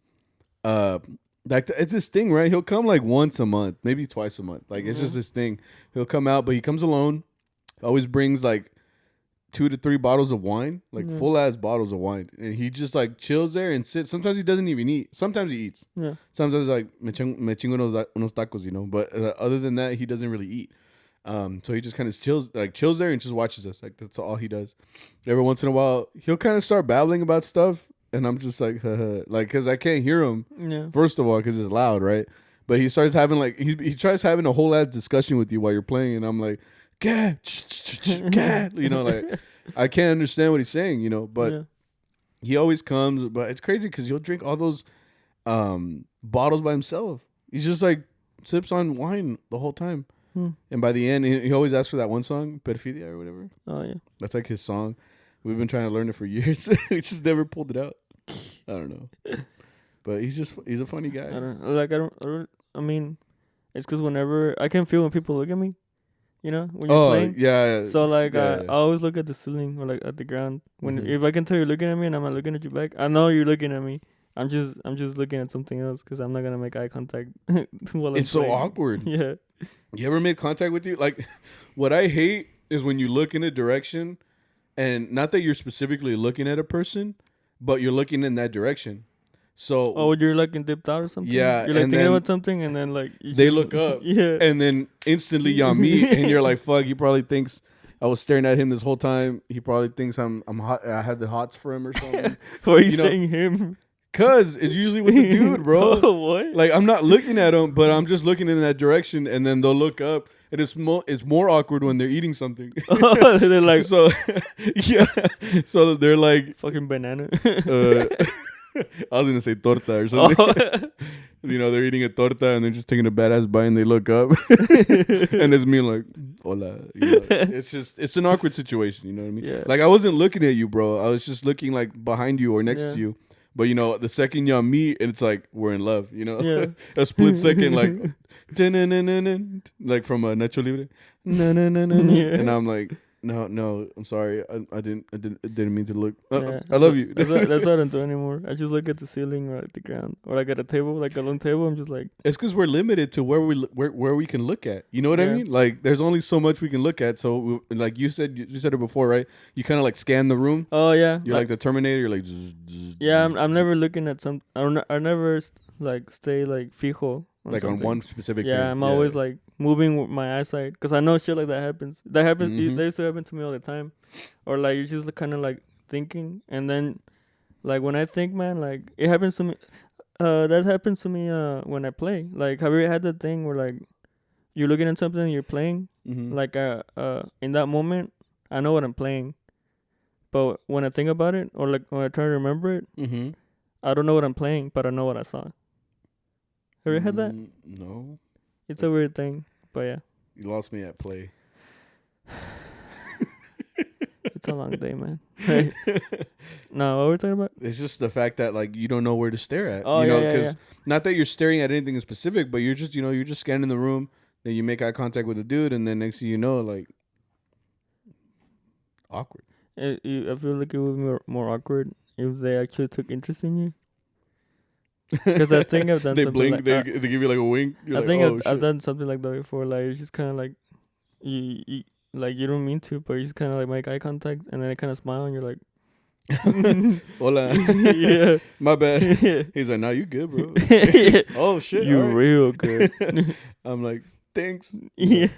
like it's this thing, right? He'll come like once a month, maybe twice a month. Like it's just this thing. He'll come out, but he comes alone. Always brings like 2 to 3 bottles of wine, like full ass bottles of wine, and he just like chills there and sits. Sometimes he doesn't even eat. Sometimes he eats. Yeah. Sometimes like me chingo unos tacos, But other than that, he doesn't really eat. So he just kind of chills there and just watches us. Like that's all he does. Every once in a while, he'll kind of start babbling about stuff, and I'm just like, like, because I can't hear him. Yeah. First of all, because it's loud, right? But he starts having like he tries having a whole ass discussion with you while you're playing, and I'm like, "Cat, like I can't understand what he's saying, But he always comes. But it's crazy because he'll drink all those bottles by himself. He's just like sips on wine the whole time. And by the end, he always asks for that one song, Perfidia or whatever. Oh, yeah. That's like his song. We've been trying to learn it for years. We just never pulled it out. I don't know. But he's a funny guy. I mean, it's because whenever, I can feel when people look at me, when you're playing. Yeah. So, like, I always look at the ceiling or, like, at the ground. If I can tell you're looking at me and I'm not looking at you back, I know you're looking at me. I'm just looking at something else because I'm not going to make eye contact while I'm It's playing. so awkward. Yeah. You ever made contact with you? Like, what I hate is when you look in a direction, and not that you're specifically looking at a person, but you're looking in that direction. So you're like dipped out or something. Yeah, you're like thinking about something, and then like they look up. Yeah, and then instantly y'all meet, and you're like, "Fuck!" He probably thinks I was staring at him this whole time. He probably thinks I'm hot. I had the hots for him or something. Why are you saying him? Cause it's usually with the dude, bro. Oh, what? Like I'm not looking at him, but I'm just looking in that direction, and then they'll look up, and it's more awkward when they're eating something. Oh, they're like, so yeah, so they're like fucking banana. I was gonna say torta or something. Oh. They're eating a torta and they're just taking a badass bite, and they look up, and it's me like, hola. It's an awkward situation. You know what I mean? Yeah. Like I wasn't looking at you, bro. I was just looking like behind you or next to you. But the second y'all meet, and it's like we're in love, Yeah. A split second, like, like from Nacho Libre, and I'm like, no, I'm sorry, I didn't mean to look. I love you. That's what I don't do anymore. I just look at the ceiling or at the ground, or like at a table, like a long table. I'm just like, it's because we're limited to where we can look at. You know what I mean? Like, there's only so much we can look at. So, like you said it before, right? You kind of like scan the room. Oh yeah, you're like the Terminator. You're like, yeah. I'm never looking at some. I never like stay like fijo. Like on one specific thing. Yeah, I'm always like moving my eyesight because I know shit like that happens. That happens. That used to happen to me all the time. Or like you're just kind of like thinking, and then like when I think, man, like it happens to me. That happens to me when I play. Like, have you ever had that thing where like you're looking at something and you're playing? Like in that moment, I know what I'm playing, but when I think about it or like when I try to remember it, I don't know what I'm playing, but I know what I saw. Have you had that? No. It's a weird thing, but yeah. You lost me at play. It's a long day, man. Right? No, what were we talking about? It's just the fact that like you don't know where to stare at. Oh, you know, yeah. not that you're staring at anything specific, but you're just you're just scanning the room. Then you make eye contact with a dude, and then next thing you know, like awkward. I feel like it would be more awkward if they actually took interest in you. Because I think I've done they something blink, like they give you like a wink. You're I think I've done something like that before. Like it's just kind of like you like you don't mean to, but you just kind of like make eye contact, and then I kind of smile, and you're like, "Hola." Yeah, my bad. He's like, "Nah, you good, bro." Oh shit, you real good. I'm like, thanks. Yeah,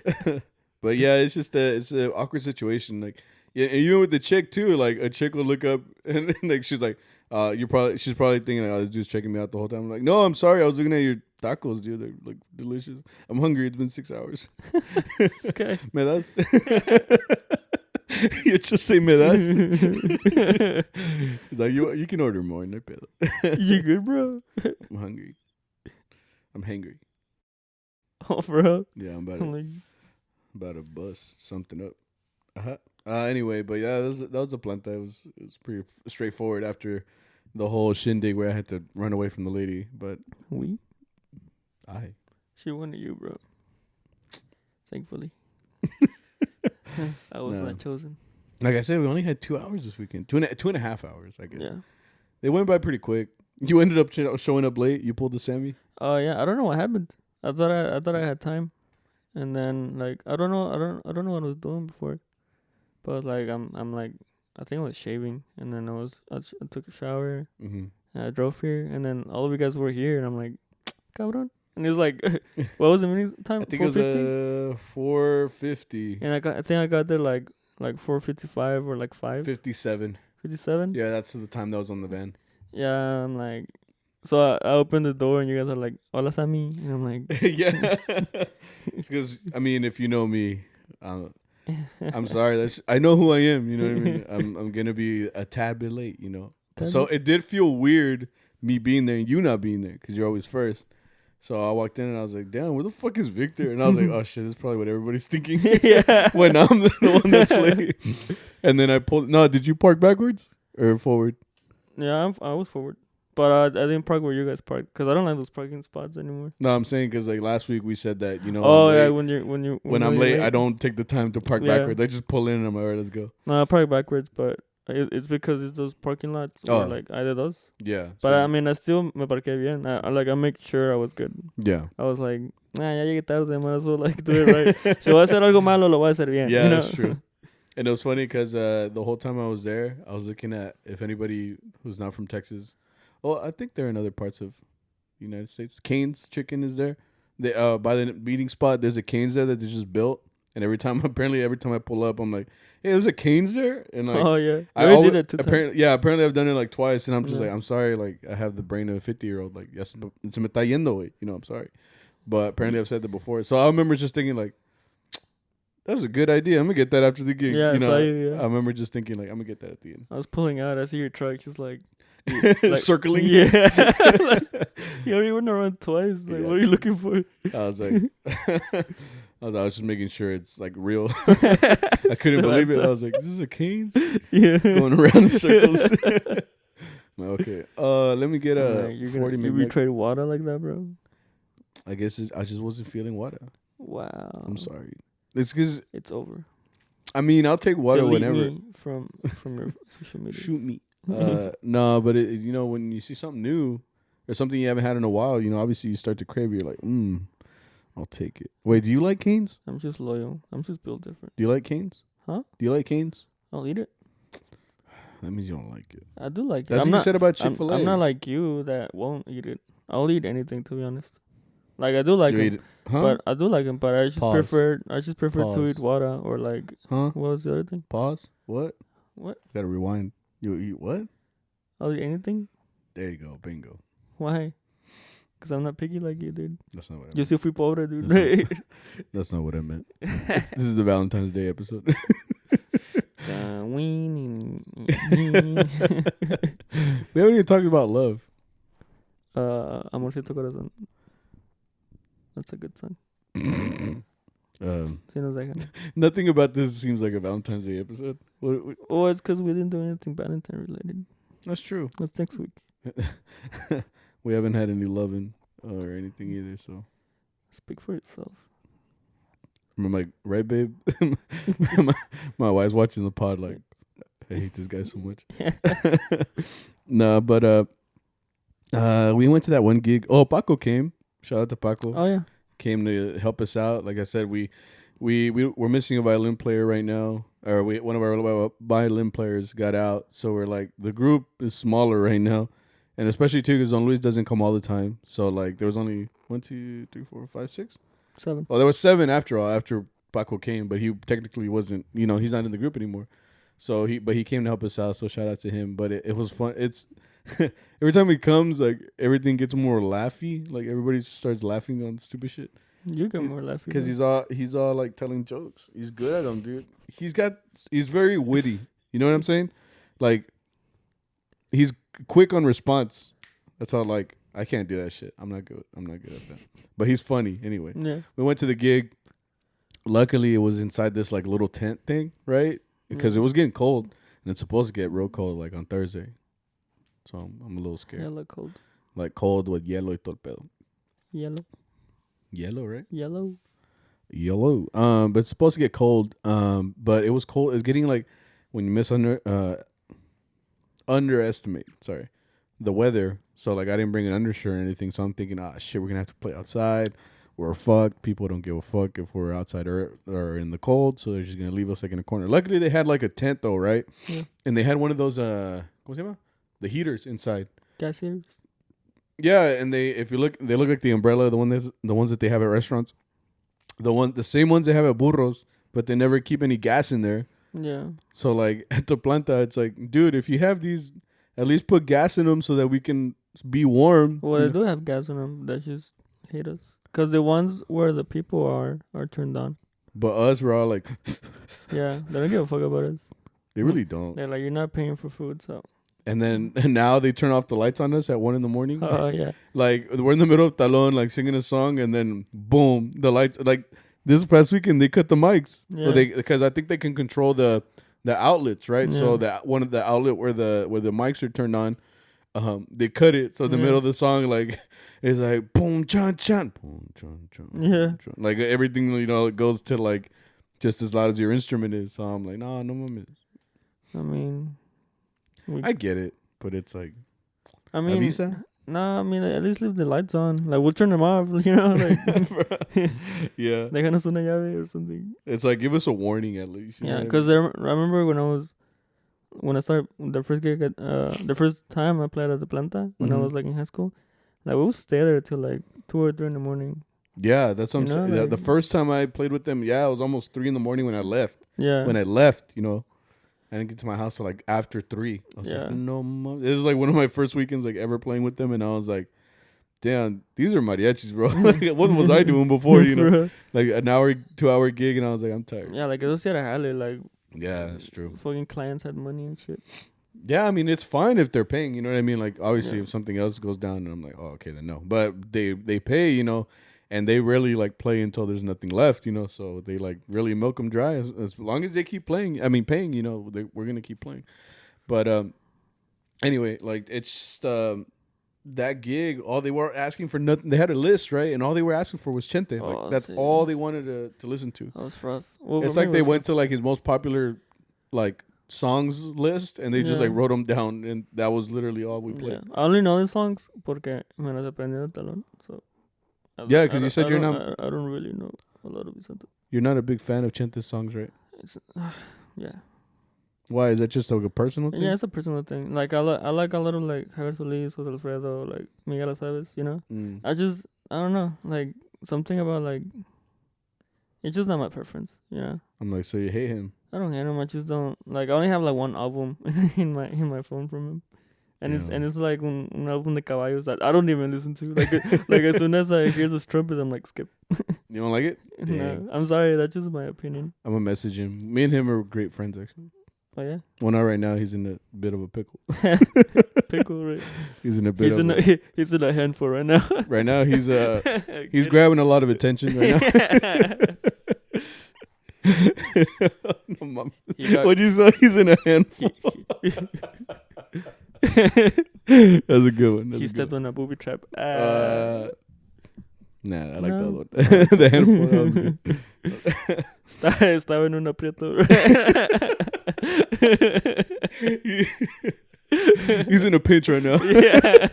but yeah, it's just it's an awkward situation. Like, yeah, and with the chick too. Like, a chick will look up and like she's like. She's probably thinking like, oh, this dude's checking me out the whole time. I'm like, no, I'm sorry, I was looking at your tacos, dude. They're like delicious. I'm hungry. It's been 6 hours. Okay. Me das? You just say me das? He's like, you can order more. No pedo. You good, bro? I'm hungry. I'm hangry. Oh, bro. Yeah, I'm about to bust something up. Anyway, but yeah, that was a planta. It was pretty straightforward after the whole shindig where I had to run away from the lady. But she wanted you, bro. Thankfully, I was not chosen. Like I said, we only had 2 hours this weekend. Two and a half hours, I guess. Yeah, they went by pretty quick. You ended up showing up late. You pulled the Sammy. Oh yeah, I don't know what happened. I thought I had time, and then like I don't know what I was doing before. But like I'm like I think I was shaving, and then I took a shower, and I drove here, and then all of you guys were here, and I'm like, cabrón. And it's like, what was the meeting time? I think it was 4:50. And I think I got there like 4:55 or like 5. 57. 57. Yeah, that's the time that was on the van. Yeah, I'm like, so I opened the door, and you guys are like, "Hola, Sammy," and I'm like, yeah, it's because I mean, if you know me. I'm sorry. I know who I am. You know what I mean. I'm gonna be a tad bit late. You know. So it did feel weird me being there and you not being there because you're always first. So I walked in and I was like, "Damn, where the fuck is Victor?" And I was like, "Oh shit, that's probably what everybody's thinking." Yeah. When I'm the one that's late. And then I pulled. No, did you park backwards or forward? Yeah, I was forward. But I didn't park where you guys parked because I don't like those parking spots anymore. No, I'm saying because like last week we said that when I'm late, I don't take the time to park backwards. I just pull in and I'm like, all right, let's go. No, I park backwards, but it's because it's those parking lots. Where, like I did those. Yeah. But I mean, I still me parqué bien. I make sure I was good. Yeah. I was like, ya llegué tarde, might as well like do it right. Si voy a hacer algo malo, lo voy a hacer bien. Yeah, that's true. And it was funny because the whole time I was there, I was looking at if anybody who's not from Texas. Oh, I think they're in other parts of the United States. Cane's Chicken is there. They by the meeting spot, there's a Cane's there that they just built. And every time I pull up, I'm like, "Hey, there's a Cane's there." And like, oh yeah, I already did it 2 times. Yeah, apparently I've done it like twice, and I'm just like, "I'm sorry." Like I have the brain of a 50-year-old. Like, yes, it's me está yendo, güey. You know, I'm sorry. But apparently I've said that before. So I remember just thinking like, that's a good idea. I'm gonna get that after the gig. Yeah, you know, yeah. I remember just thinking like, I'm gonna get that at the end. I was pulling out. I see your truck just like circling. Yeah, you already went around twice. Like, what are you looking for? I was like, I was just making sure it's like real. I couldn't believe it. I was like, "This is a Cane's." Yeah, going around in circles. Okay. Let me get a 40 minute. You retrade water like that, bro? I guess I just wasn't feeling water. Wow. I'm sorry. It's because it's over. I mean, I'll take water Delete whenever. Me from your social media. Shoot me. No, but when you see something new or something you haven't had in a while, obviously you start to crave it. You're like, I'll take it. Wait, do you like Cane's? I'm just loyal. I'm just built different. Do you like Cane's? Huh? Do you like Cane's? I'll eat it. That means you don't like it. I do like it. That's what you said about Chick-fil-A. I'm not like you that won't eat it. I'll eat anything, to be honest. Like I do like him, but I do like him, but I just prefer to eat water or like. What was the other thing? Pause. What? Gotta rewind. You eat what? I'll eat anything. There you go. Bingo. Why? Because I'm not picky like you, dude. That's not what I meant. Yo sí fui pobre, dude. That's not what I meant. This is the Valentine's Day episode. We haven't even talked about love. Amorcito Corazón. That's a good song. Nothing about this seems like a Valentine's Day episode. Oh, it's because we didn't do anything Valentine related. That's true. That's next week. We haven't had any loving or anything either, so. Speak for yourself. I'm like, right, babe? my wife's watching the pod like, I hate this guy so much. No, but we went to that one gig. Oh, Paco came. Shout out to Paco. Oh, yeah. Came to help us out. Like I said, we're missing a violin player right now. Or one of our violin players got out. So we're like, the group is smaller right now. And especially too, because Don Luis doesn't come all the time. So like, there was only 1, 2, 3, 4, 5, 6, 7. Oh, there was 7 after all. After Paco came, but he technically wasn't. He's not in the group anymore. So he came to help us out. So shout out to him. But it was fun. It's every time he comes, like everything gets more laughy. Like everybody starts laughing on stupid shit. You get more laughy because he's all like telling jokes. He's good at them, dude. He's very witty. You know what I'm saying? Like he's quick on response. That's how like I can't do that shit. I'm not good at that. But he's funny anyway. Yeah. We went to the gig. Luckily, it was inside this like little tent thing, right? Because it was getting cold, and it's supposed to get real cold like on Thursday. So I'm a little scared. Hella cold. Like cold with yellow y todo pedo. Yellow, right? Yellow. But it's supposed to get cold. But it was cold. It's getting like when you underestimate. Sorry, the weather. So like I didn't bring an undershirt or anything. So I'm thinking, shit, we're gonna have to play outside. We're fucked. People don't give a fuck if we're outside or in the cold. So they're just gonna leave us like in a corner. Luckily they had like a tent though, right? Yeah. And they had one of those ¿cómo se llama? The heaters inside. Gas heaters. Yeah, and they look like the umbrella, the ones that they have at restaurants. The same ones they have at burros, but they never keep any gas in there. Yeah. So like at the planta, it's like, dude, if you have these, at least put gas in them so that we can be warm. Well, they do have gas in them. That just hate us. Because the ones where the people are turned on. But us, we're all like... Yeah, they don't give a fuck about us. They really don't. They're like, you're not paying for food, so... And now they turn off the lights on us at 1 a.m. Oh, yeah. Like, we're in the middle of Talon, like, singing a song, and then, boom, the lights... Like, this past weekend, they cut the mics. Yeah. Because I think they can control the outlets, right? Yeah. So, that one of the outlet where the mics are turned on, they cut it. So, the middle of the song, like... It's like boom chan chan, boom chan chan. Yeah, chan. Like everything, it goes to like just as loud as your instrument is. So I'm like, no moment. I mean, I get it, but it's like, Avisa? Nah, I mean, at least leave the lights on. Like we'll turn them off, like yeah. Déjanos una llave or something. It's like give us a warning at least. Yeah, because I remember when I started the first gig the first time I played at the Planta when I was like in high school. Like, we would stay there till, like, 2 or 3 in the morning. Yeah, that's what I'm saying. Like, the first time I played with them, it was almost 3 in the morning when I left. Yeah. When I left, I didn't get to my house till, like, after 3. I was like, no, Mom. It was, like, one of my first weekends, like, ever playing with them. And I was like, damn, these are mariachis, bro. Like, what was I doing before, Like, an hour, 2-hour gig. And I was like, I'm tired. Yeah, like, it was like... Yeah, that's true. Fucking clients had money and shit. Yeah, I mean, it's fine if they're paying, you know what I mean? Like, obviously, if something else goes down, and I'm like, oh, okay, then no. But they pay, and they really, like, play until there's nothing left, so they, like, really milk them dry. As long as they keep paying, we're going to keep playing. But anyway, like, it's just that gig, all they were asking for nothing. They had a list, right? And all they were asking for was Chente. Like, that's all they wanted to listen to. That was rough. Well, it's like they went to, like, his most popular, like, songs list and they just like wrote them down and that was literally all we played. I only know the songs porque me las aprendí de talón. So because you said you're not. I don't really know a lot of Vicente. You're not a big fan of Chente's songs, right? It's, yeah. Why is that just like a personal thing? Yeah, it's a personal thing. Like I like a lot of like Javier Solis, Jose Alfredo, like Miguel Aceves. You know, I don't know, like something about like it's just not my preference. Yeah. I'm like, so you hate him? I don't hate him. I just don't like. I only have like one album in my phone from him. And it's like an album de caballos that I don't even listen to. Like like as soon as I hear this trumpet, I'm like skip. You don't like it? No, I'm sorry. That's just my opinion. I'm gonna message him. Me and him are great friends actually. Oh yeah. Well, not right now. He's in a bit of a pickle. Pickle, right? He's in a bit. He's in a handful right now. Right now, he's grabbing a lot of attention right now. No, Mom. What'd you say? He's in a handful. That's a good one. He stepped on a booby trap. Nah, I like that one. The handful, that was good. Estaba en un aprieto. He's in a pinch right now. Yeah.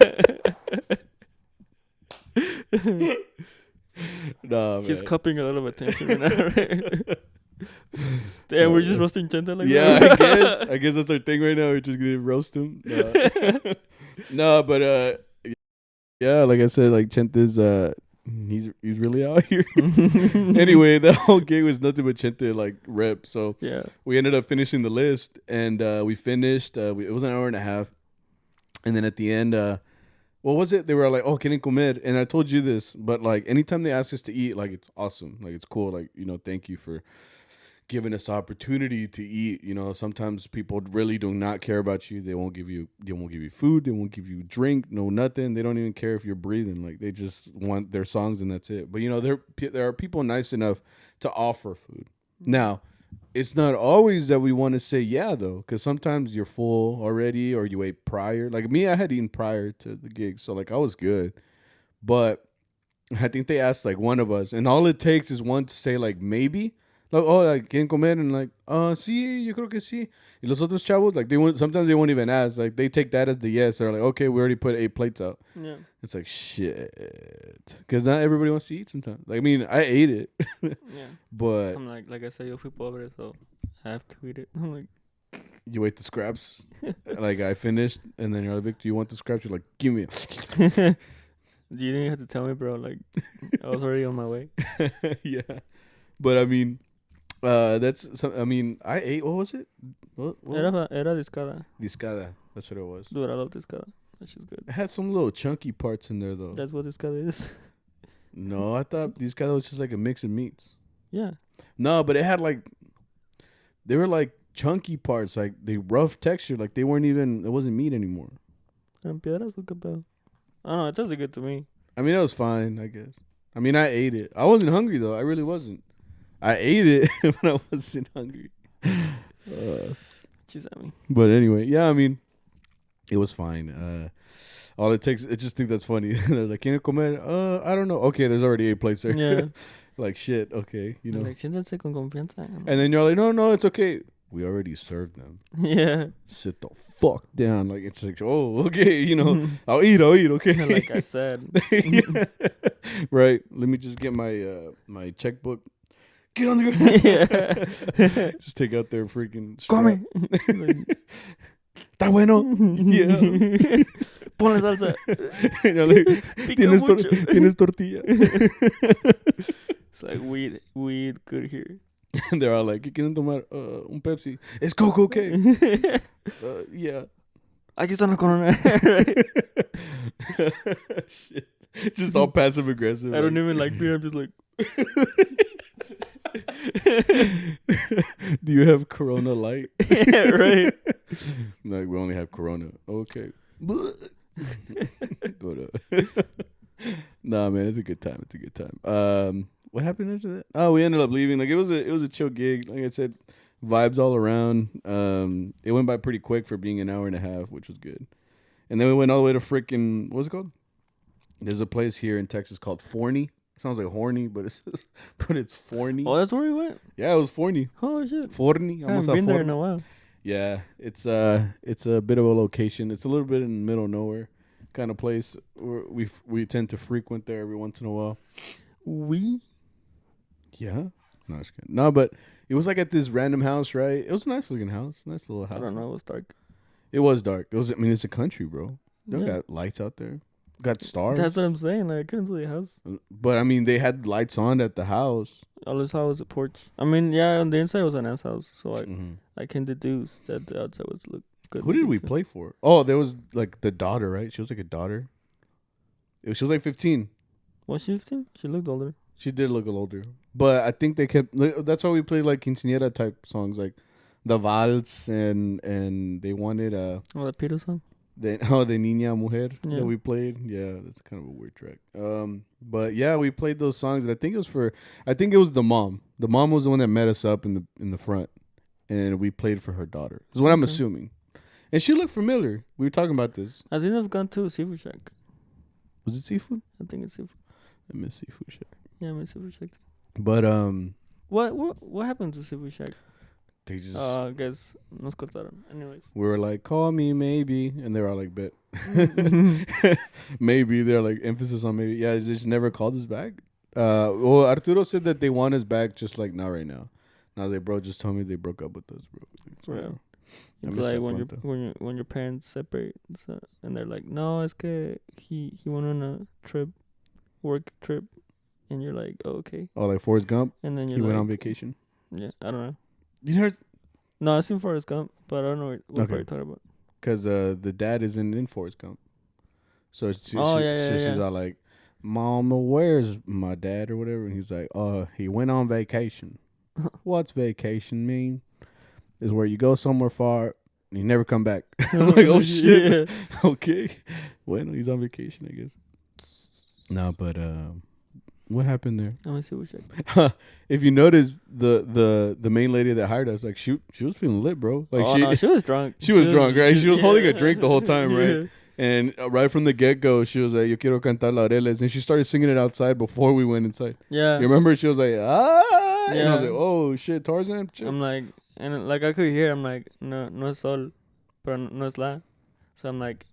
Nah, he's man. cupping a lot of attention right now, right? Damn, we're just roasting Chente like that. Yeah, I guess that's our thing right now. We're just gonna roast him. No, but yeah, like I said, like Chente's he's really out here. Anyway, the whole gig was nothing but Chente like rep. So yeah, we ended up finishing the list, and we finished. It was an hour and a half, and then at the end, what was it? They were like, "Oh, quieren comer," and I told you this, but like anytime they ask us to eat, like it's awesome, like it's cool, like thank you for giving us the opportunity to eat. Sometimes people really do not care about you. They won't give you food. They won't give you drink. No, nothing. They don't even care if you're breathing. Like they just want their songs and that's it. But there are people nice enough to offer food. Now, it's not always that we want to say yeah though, because sometimes you're full already or you ate prior. Like me, I had eaten prior to the gig, so like I was good. But I think they asked like one of us, and all it takes is one to say like maybe. Like, oh, like, ¿quieren comer? And like, sí, yo creo que sí. Y los otros chavos, like, sometimes they won't even ask. Like, they take that as the yes. They're like, okay, we already put 8 plates out. Yeah. It's like, shit. Because not everybody wants to eat sometimes. Like, I mean, I ate it. Yeah. But. I'm like I said, yo fui pobre, so I have to eat it. I'm like. You ate the scraps. Like, I finished. And then you're like, Victor, you want the scraps? You're like, give me it. You didn't have to tell me, bro. Like, I was already on my way. Yeah. But, I mean. I ate. What was it? What? Era discada. Discada. That's what it was. Dude, I love discada. That's just good. It had some little chunky parts in there though. That's what discada is. No, I thought discada was just like a mix of meats. Yeah. No, but it had like, they were like chunky parts, like they rough texture, like they weren't even. It wasn't meat anymore. I don't know. It tasted good to me. I mean, it was fine, I guess. I mean, I ate it. I wasn't hungry though. I really wasn't. I ate it, but I wasn't hungry. But anyway, yeah, I mean, it was fine. All it takes, I just think that's funny. They're like, "Can you comer?" I don't know. Okay, there's already 8 plates there. Yeah. Like shit. Okay, Like, siéntense con confianza. And then you're like, no, it's okay. We already served them. Yeah. Sit the fuck down. Like it's like, oh, okay, I'll eat. Okay. Like I said. Yeah. Right. Let me just get my my checkbook. Get on the ground. Yeah. Just take out their freaking Come. Está bueno. Yeah. Ponle salsa. Like, tienes tortilla. It's like we eat good here. And they're all like, ¿qué quieren tomar? Un Pepsi. It's Coke, okay. Yeah. Aquí está la corona. Shit. Just all passive aggressive. I don't even like beer. I'm just like. Do you have Corona Light? Yeah, right. Like we only have Corona. Okay. But nah, man, it's a good time. What happened after that? Oh, we ended up leaving. Like it was a chill gig. Like I said, vibes all around. It went by pretty quick for being an hour and a half, which was good. And then we went all the way to freaking, what's it called? There's a place here in Texas called Forney. Sounds like horny, but it's Forney. Oh, that's where we went? Yeah, it was Forney. Oh shit. Forney. I haven't been there in a while. Yeah, it's a bit of a location. It's a little bit in the middle of nowhere kind of place. We tend to frequent there every once in a while. We? Yeah. No, just kidding. No, but It was like at this random house, right? It was a nice looking house, nice little house. I don't know. It was dark. It was dark. It was. I mean, it's a country, bro. They don't Yeah. got lights out there. Got stars. That's what I'm saying. Like, I couldn't see the house. But I mean, they had lights on at the house. All I saw was a porch. I mean, yeah, on the inside was an ass house, so Mm-hmm. I can deduce that the outside was look good. Who did we play for? Oh, there was like the daughter, right? She was like a daughter. She was like 15. Was she 15? She looked older. She did look a little older. But I think they kept. That's why we played like quinceañera type songs, like the vals, and they wanted Oh, the Peter song. the Niña Mujer that we played. Yeah, that's kind of a weird track. But yeah, we played those songs, and I think it was the mom. The mom was the one that met us up in the front, and we played for her daughter. Is what I'm assuming. And she looked familiar. We were talking about this. I think I've gone to Seafood Shack. Was it seafood? I think it's seafood. I miss Seafood Shack. Yeah, I miss Seafood Shack too. But What happened to Seafood Shack? they just I guess nos cortaron. Anyways. we were like, call me maybe, and they were all like, bet. Maybe they're like emphasis on maybe. Yeah, they just never called us back. Well, Arturo said that they want us back, just like not right now. Now they just told me they broke up with us, bro. So, Yeah. It's like when your parents separate, so, and they're like, no, es que he went on a work trip, and you're like, oh, okay. Oh, like Forrest Gump. And then he went on vacation. Yeah, I don't know. You heard? No, I've seen Forrest Gump, but I don't know what part you're talking about. Because the dad isn't in Forrest Gump, so she's all like, "Mama, where's my dad?" or whatever, and he's like, he went on vacation." What's vacation mean? Is where you go somewhere far and you never come back. I'm like, oh shit. Yeah. Okay. Well, he's on vacation, I guess. No, but what happened there? I'm gonna see what if you notice, the main lady that hired us, like she was feeling lit, bro. Like she was drunk. She was drunk, right? She was holding a drink the whole time, right? And right from the get-go, she was like, yo quiero cantar laureles. And she started singing it outside before we went inside. Yeah. You remember? She was like, ah. Yeah. And I was like, oh, shit, Tarzan. Shit. I'm like, and like I could hear, I'm like, no es sol, pero no es la. So I'm like,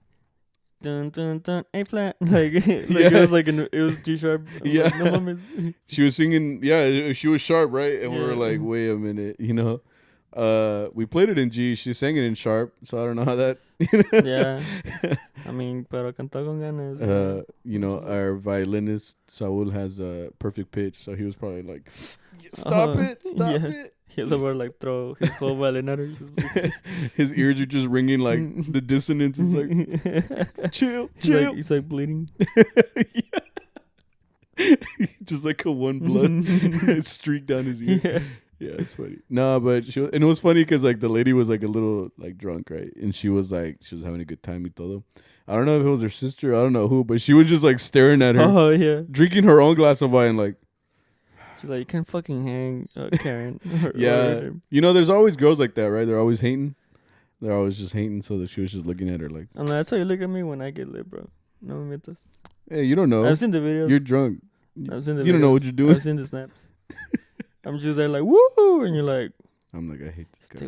dun dun dun, A flat. Like it was G sharp. Yeah. Like, no mames. She was singing, she was sharp, right? And we were like, wait a minute, we played it in G. She sang it in sharp, so I don't know how that. Yeah, I mean, pero cantó con ganas. Our violinist Saul has a perfect pitch, so he was probably like, stop it. He was about to like throw his whole violin at her. His ears are just ringing like the dissonance is like, chill. He's like bleeding. Just like a one blood streak down his ear. Yeah, it's funny. No, but and it was funny because like the lady was like a little like drunk, right? And she was having a good time y todo. I don't know if it was her sister, I don't know who, but she was just like staring at her. Oh yeah, drinking her own glass of wine, like. She's like, you can't fucking hang, Karen. Yeah, there's always girls like that, right? They're always hating. They're always just hating, so that she was just looking at her like. I'm like, that's how you look at me when I get lit, bro. No me metas. Hey, you don't know. I've seen the videos. You're drunk. I've seen the videos. You don't know what you're doing. I've seen the snaps. I'm just there like, woo! And you're like, I'm like, I hate this guy.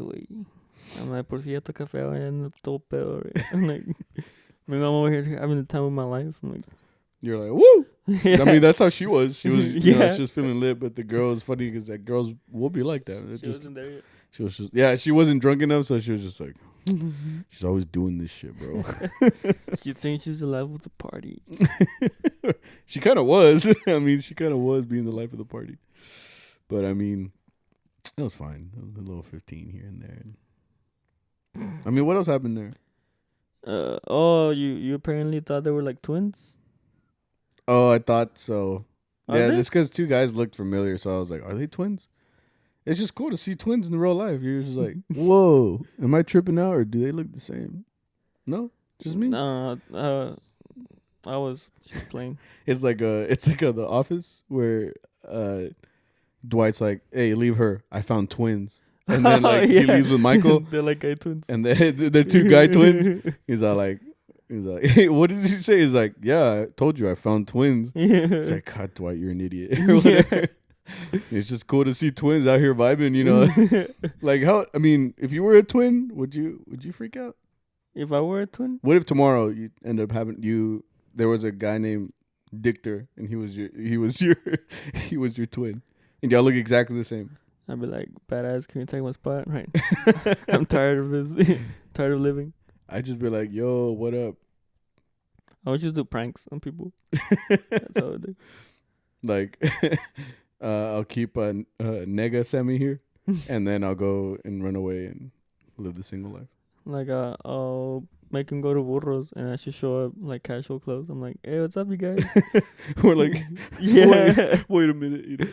I'm like, por si ya toca feo, and todo pedo. I'm like, I'm over here having the time of my life. I'm like, you're like, woo! Yeah. I mean, that's how she was. She was, she was feeling lit, but the girl is funny because that girls will be like that. She wasn't there yet. She was just, she wasn't drunk enough, so she was just like, she's always doing this shit, bro. She thinks she's the life of the party. She kind of was. I mean, she kind of was being the life of the party. But I mean, it was fine. It was a little 15 here and there. I mean, what else happened there? You apparently thought they were like twins? Oh, I thought so. Are yeah, they? it's because two guys looked familiar, so I was like, are they twins? It's just cool to see twins in real life. You're just like, whoa, am I tripping out or do they look the same? No, just me. No, I was just playing. It's like The Office where Dwight's like, hey, leave her. I found twins. And then he leaves with Michael. They're like guy twins. And they're two guy twins. He's like, hey, what does he say? He's like, yeah, I told you I found twins. Yeah. It's like, God, Dwight, you're an idiot. Or whatever. It's just cool to see twins out here vibing, Like how? I mean, if you were a twin, would you freak out? If I were a twin? What if tomorrow you end up having there was a guy named Dictor and he was your twin, and y'all look exactly the same. I'd be like, badass, can you take my spot? Right. I'm tired of this. Tired of living. I just be like, yo, what up? I would just do pranks on people. That's all I do. Like, I'll keep a nega Sammy here, and then I'll go and run away and live the single life. Like, I'll make him go to Burros, and I should show up like casual clothes. I'm like, hey, what's up, you guys? We're like, yeah. wait a minute. You know?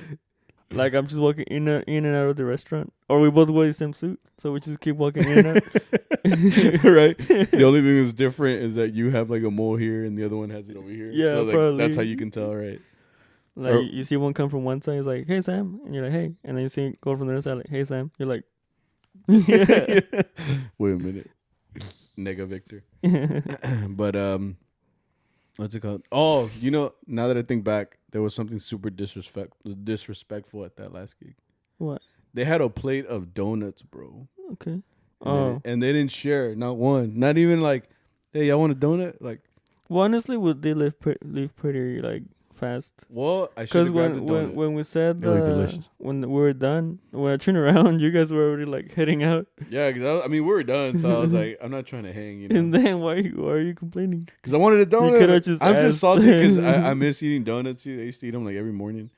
Like, I'm just walking in and out of the restaurant, or we both wear the same suit, so we just keep walking in and out. Right. The only thing that's different is that you have like a mole here, and the other one has it over here. Yeah, so like, probably. that's how you can tell, right? Like, you see one come from one side, he's like, hey, Sam. And you're like, hey. And then you see him go from the other side, like, hey, Sam. You're like, yeah. Wait a minute. Nega Victor. But, what's it called? Oh, you know, now that I think back, there was something super disrespectful at that last gig. What? They had a plate of donuts, bro. Okay. And they didn't share, not one. Not even like, hey, y'all want a donut? Like, well, honestly, we did leave pretty, like, fast. Well, I should have grabbed the donut. When we said delicious. When we were done, when I turned around, you guys were already like heading out. Yeah, because I mean we were done, so I was like, I'm not trying to hang, you know. And then why are you complaining? Because I wanted a donut. I'm just salty because I miss eating donuts. I used to eat them like every morning.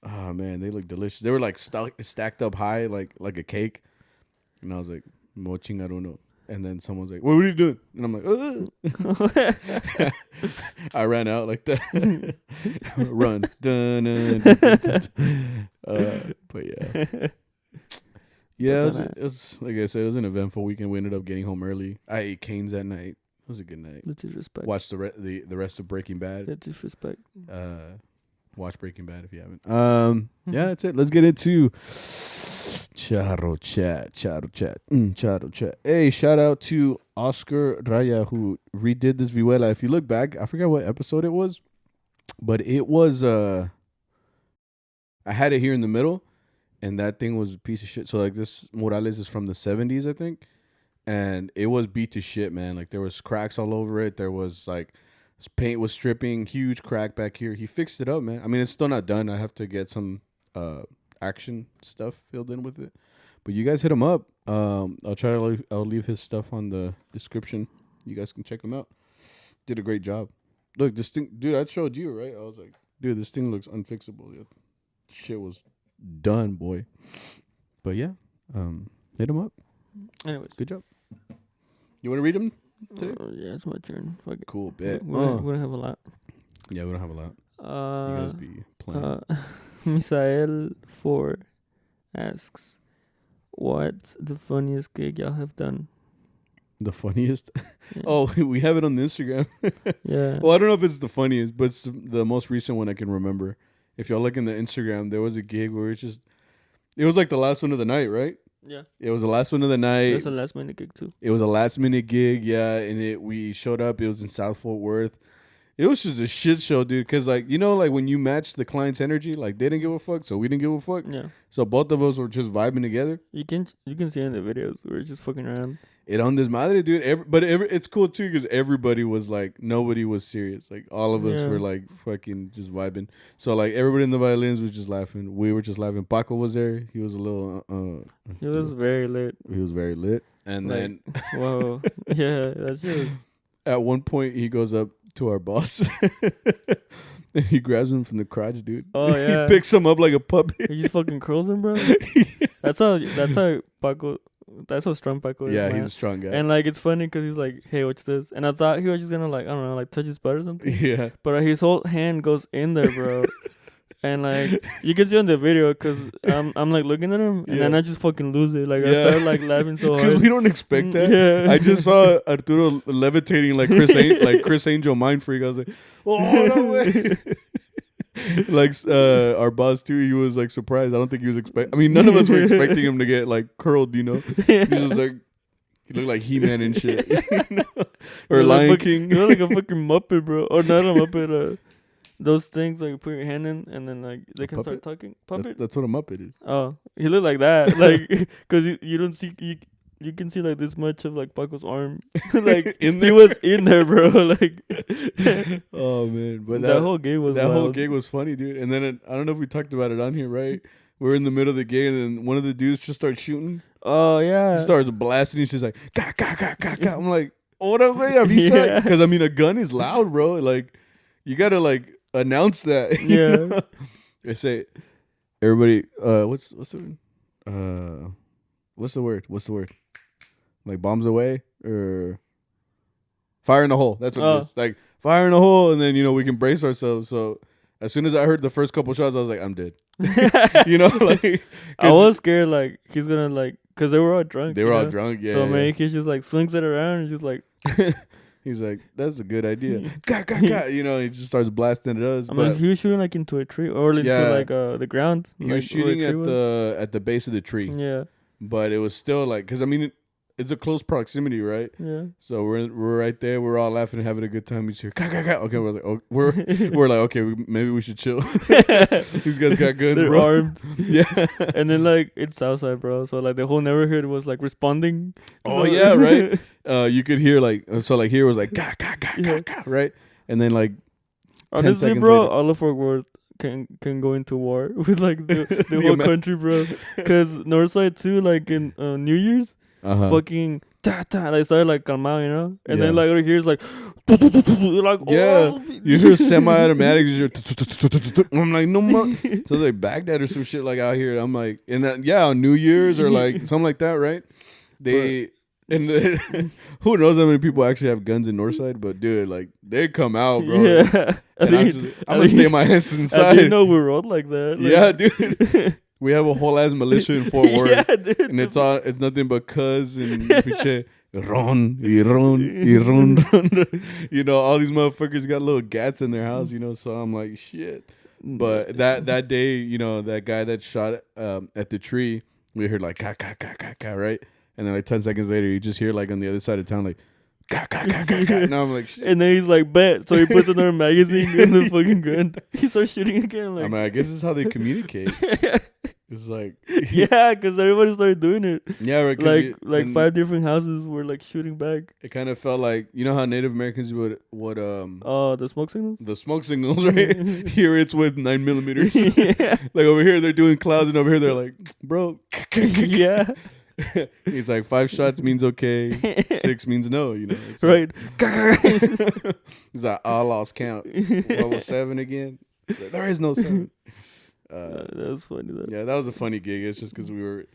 Oh man, they look delicious. They were like stacked up high, like a cake. And I was like, moching, I don't know. And then someone's like, what are you doing? And I'm like, I ran out like that. Run. Dun, dun, dun, dun. But yeah. Yeah, it was, like I said, it was an eventful weekend. We ended up getting home early. I ate Cane's that night. It was a good night. That's disrespect. Watched the rest of Breaking Bad. That's disrespect. Watch Breaking Bad if you haven't. Yeah, that's it. Let's get into Charro Chat. Hey, shout out to Oscar Raya who redid this vihuela. If you look back, I forgot what episode it was, but it was I had it here in the middle, and that thing was a piece of shit. So like this Morales is from the 70s, I think, and it was beat to shit, man. Like there was cracks all over it. There was like paint was stripping, huge crack back here. He fixed it up, man. I mean, it's still not done. I have to get some action stuff filled in with it. But you guys hit him up. I'll leave his stuff on the description. You guys can check him out. Did a great job. Look, this thing, dude, I showed you, right? I was like, dude, this thing looks unfixable. Yeah. Shit was done, boy. But yeah, hit him up. Anyways, good job. You want to read them today? Yeah, it's my turn. Fuck it. Cool, bet. We don't have a lot. Yeah, we don't have a lot. You guys be playing. Misael 4 asks, what's the funniest gig y'all have done? The funniest? Yeah. Oh, we have it on the Instagram. Yeah. Well, I don't know if it's the funniest, but it's the most recent one I can remember. If y'all look in the Instagram, there was a gig where it was like the last one of the night, right? Yeah. It was the last one of the night. It was a last minute gig too. It was a last minute gig, yeah. And we showed up. It was in South Fort Worth. It was just a shit show, dude. Because, like, you know, like when you match the client's energy, like they didn't give a fuck, so we didn't give a fuck. Yeah. So both of us were just vibing together. You can see in the videos we were just fucking around. It on this madre, dude. It's cool too because everybody was like, nobody was serious. Like all of us were like fucking just vibing. So like everybody in the violins was just laughing. We were just laughing. Paco was there. He was a little. He was very lit. He was very lit. And like, then, whoa, yeah, that's just. At one point, he goes up to our boss. And he grabs him from the crotch, dude. Oh yeah. He picks him up like a puppy. He just fucking curls him, bro. That's how Paco. That's how strong Paco is. Yeah, man. He's a strong guy. And like it's funny because he's like, "Hey, what's this?" And I thought he was just gonna like, I don't know, like touch his butt or something. Yeah. But his whole hand goes in there, bro. And like you can see on the video because I'm like looking at him and then I just fucking lose it. Like I start like laughing so hard. Because we don't expect that. Yeah. I just saw Arturo levitating like Chris Angel mind freak. I was like, oh no way. Like our boss too, he was like surprised. I don't think he was expecting. I mean, none of us were expecting him to get like curled, you know. He was like, he looked like He-Man and shit, you know? Or Lion King. He looked like a fucking Muppet, bro. Or not a Muppet. Those things like you put your hand in and then like they can start talking. Puppet. That's what a Muppet is. Oh, he looked like that, like because you don't see you can see like this much of like Paco's arm, like he was in there, bro. Like, oh man, but that whole gig was whole gig was funny, dude. And then I don't know if we talked about it on here, right? we're in the middle of the gig, and then one of the dudes just starts shooting. Oh yeah. He starts blasting. He's just like, ga ga ga ga ga. I'm like, ora güey, avisa. Because I mean, a gun is loud, bro. Like, you gotta like announce that. Yeah. I say, everybody. What's the what's the word? Like bombs away or fire in the hole. That's what it is. Like fire in the hole, and then we can brace ourselves. So as soon as I heard the first couple shots, I was like, I'm dead. Like I was scared like he's gonna like because they were all drunk. They were all drunk, yeah. So maybe he just like swings it around and just like he's like, that's a good idea. Ga, ga, ga. He just starts blasting at us. I mean, he was shooting like into a tree or into like the ground. He was shooting at the base of the tree. Yeah. But it was still like, because I mean, it's a close proximity, right? Yeah. So we're right there. We're all laughing and having a good time. We hear, ga, ga, ga. Okay, we're like, we're like, okay, maybe we should chill. These guys got guns, They're bro. armed. Yeah. And then like it's Southside, bro. So like the whole neighborhood was like responding. Oh yeah, right. You could hear like here was like ga ga ga ga ga, right? And then like honestly, bro, all of Fort Worth can go into war with like the whole country, bro. Because Northside too, like in New Year's. Fucking they started like calmao, and then like over here it's like like you hear semi-automatic. I'm like no more. So it's like Baghdad or some shit like out here. I'm like, and on New Year's or like something like that, right? Who knows how many people actually have guns in Northside, but dude, like they come out, bro. Yeah, I'm gonna stay my hands inside. I didn't know we rolled like that. Like, yeah, dude. We have a whole ass militia in Fort Worth. Yeah, dude. And it's nothing but cuz and piche, ron. All these motherfuckers got little gats in their house, so I'm like, shit. But that day, that guy that shot at the tree, we heard like, ka, ka, ka, ka, ka, right? And then like 10 seconds later, you just hear like on the other side of town, like, ka, ka, ka, ka, ka. And I'm like, shit. And then he's like, bet. So he puts another magazine in the fucking gun. He starts shooting again. Like, I guess this is how they communicate. It's like yeah, because everybody started doing it. Yeah, right. Like 5 different houses were like shooting back. It kind of felt like how Native Americans would the smoke signals. The smoke signals, right? Here it's with 9mm. Yeah. Like over here they're doing clouds, and over here they're like, bro. Yeah. He's like 5 shots means okay, 6 means no. It's right. He's like, I lost count. What was 7 again? There is no 7. That was funny though. Yeah, that was a funny gig. It's just because it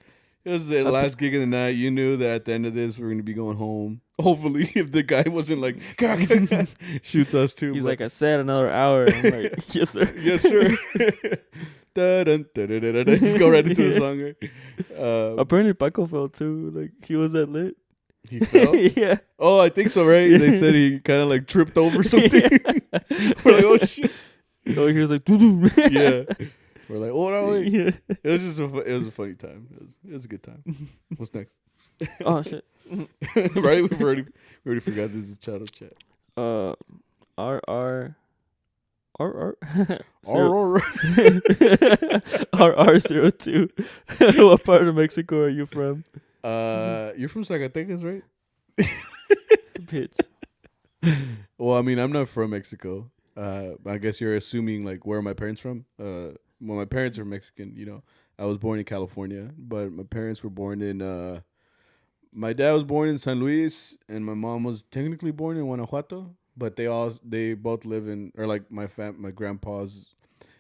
was the last gig of the night. You knew that at the end of this we're gonna be going home. Hopefully, if the guy wasn't like shoots us too. He's like, I said another hour. I'm like, yes sir, yes sir. Just go right into the song. Right? Apparently, Paco fell too. Like he was that lit. He fell. Yeah. Oh, I think so. Right? They said he kind of like tripped over something. We're like, oh shit. Oh, he was like, doo-doo. Yeah. We're like, oh no! Yeah. It was just it was a funny time. It was a good time. What's next? Oh shit! Right, we already forgot this is Charro chat. RR02. What part of Mexico are you from? You're from Zacatecas, right? Bitch. Well, I mean, I'm not from Mexico. I guess you're assuming like where are my parents from? Well, my parents are Mexican. I was born in California, but my parents were born in. My dad was born in San Luis, and my mom was technically born in Guanajuato. But they both live in, or like my grandpa's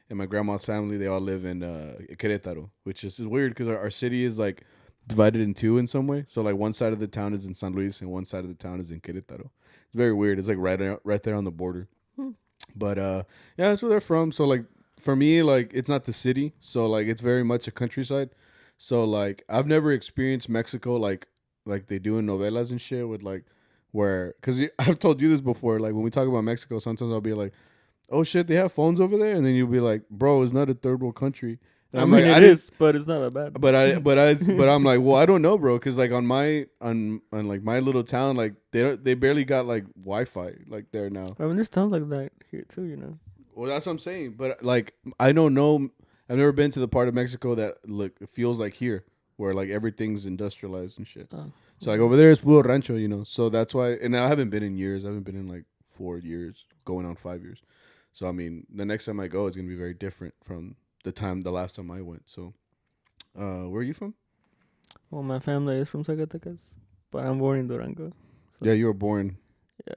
and my grandma's family, they all live in Querétaro, which is weird because our city is like divided in 2 in some way. So like one side of the town is in San Luis, and one side of the town is in Querétaro. It's very weird. It's like right there on the border. But yeah, that's where they're from. So like for me, like it's not the city, so like it's very much a countryside. So like I've never experienced Mexico like they do in novelas and shit with like because I've told you this before. Like when we talk about Mexico, sometimes I'll be like, "Oh shit, they have phones over there," and then you'll be like, "Bro, it's not a third world country." And I mean, like, it is, but it's not that bad. But I'm like, well, I don't know, bro, because like on like my little town, like they barely got like Wi-Fi like there now. I mean, there's towns like that here too, Well, that's what I'm saying. But like, I don't know. I've never been to the part of Mexico that it feels like here, where like everything's industrialized and shit. So like over there it's puro rancho, So that's why. And I haven't been in years. I haven't been in like 4 years, going on 5 years. So I mean, the next time I go is gonna be very different from the last time I went. So Where are you from? Well, my family is from Zacatecas, but I'm born in Durango. So. Yeah, you were born. Yeah.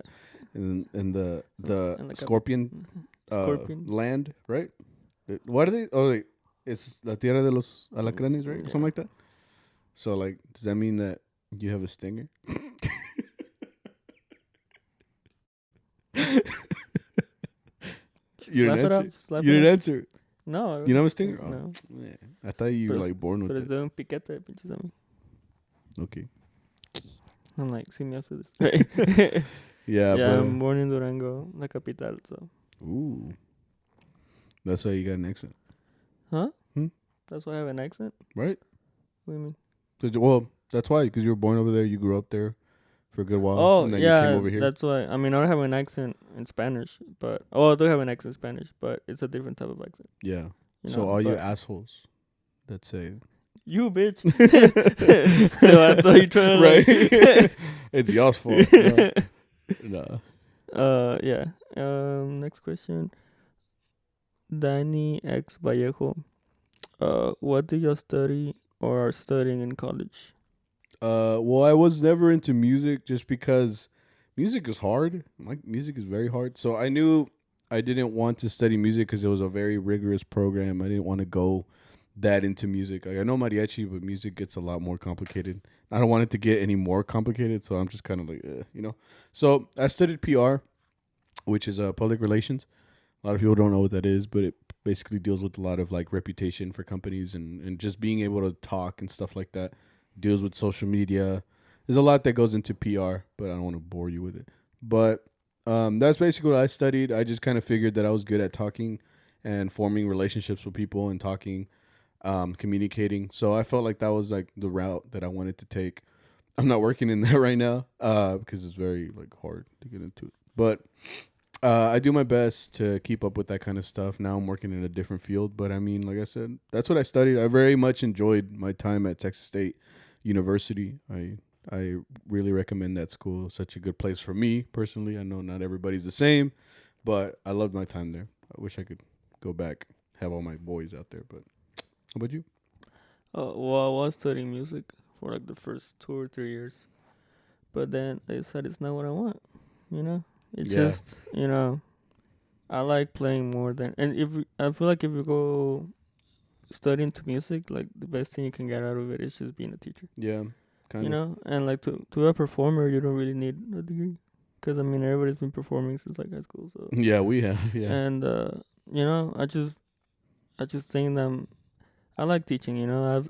In the in Scorpion, Scorpion land, right? What are they? Oh, wait, it's la tierra de los alacranes, right? Yeah. Something like that. So, like, does that mean that you have a stinger? You didn't answer. You didn't answer. No. You know a stinger? Oh, no. Yeah. I thought you were like born with it. Pero es de un piquete, pinches a mí. Okay. I'm like, see me after this. Right? Yeah, yeah, but I'm born in Durango, la capital, so. Ooh. That's why you got an accent. Huh? That's why I have an accent? Right. What do you mean? Well, that's why, because you were born over there, you grew up there for a good while. Oh, and then yeah, you came over here. that's why. I mean, I don't have an accent in Spanish, but... Oh, I do have an accent in Spanish, but it's a different type of accent. Yeah. You So know, all you assholes that say... You, bitch. So I thought you trying to... Right. It's y'all's fault. No. Yeah. Next question. Danny X Vallejo. What do you study or are studying in college? Well, I was never into music just because music is hard. Music is very hard. So I knew I didn't want to study music because it was a very rigorous program. I didn't want to go that into music. Like, I know mariachi, but music gets a lot more complicated. I don't want it to get any more complicated, so I'm just kind of like, So I studied PR, which is public relations. A lot of people don't know what that is, but it basically deals with a lot of like reputation for companies and just being able to talk and stuff like that. Deals with social media. There's a lot that goes into PR, but I don't want to bore you with it. But that's basically what I studied. I just kind of figured that I was good at talking and forming relationships with people and talking, communicating. So I felt like that was like the route that I wanted to take. I'm not working in that right now because it's very like hard to get into it. But I do my best to keep up with that kind of stuff. Now I'm working in a different field, but I mean, like I said, that's what I studied. I very much enjoyed my time at Texas State University. I really recommend that school. It's such a good place for me personally. I know not everybody's the same, but I loved my time there. I wish I could go back, have all my boys out there. But how about you? Well, I was studying music for like the first 2 or 3 years, but then I decided it's not what I want. You know, it's just I like playing more than. And I feel like if you go study into music, like the best thing you can get out of it is just being a teacher. Yeah, kind of. know, and like to be a performer, you don't really need a degree, because I mean everybody's been performing since like high school. So yeah, we have. Yeah, and I just think that I like teaching. You know,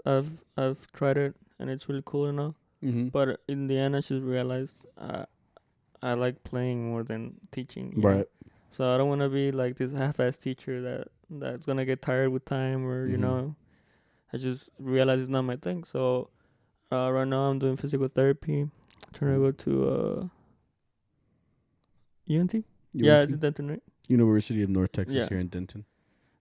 I've tried it and it's really cool and all. Mm-hmm. But in the end, I just realized I like playing more than teaching. Right. Know? So I don't want to be like this half-ass teacher that's gonna get tired with time, or I just realized it's not my thing. So right now I'm doing physical therapy, trying to go to UNT. Yeah, it's in Denton, right? University of North Texas here in Denton.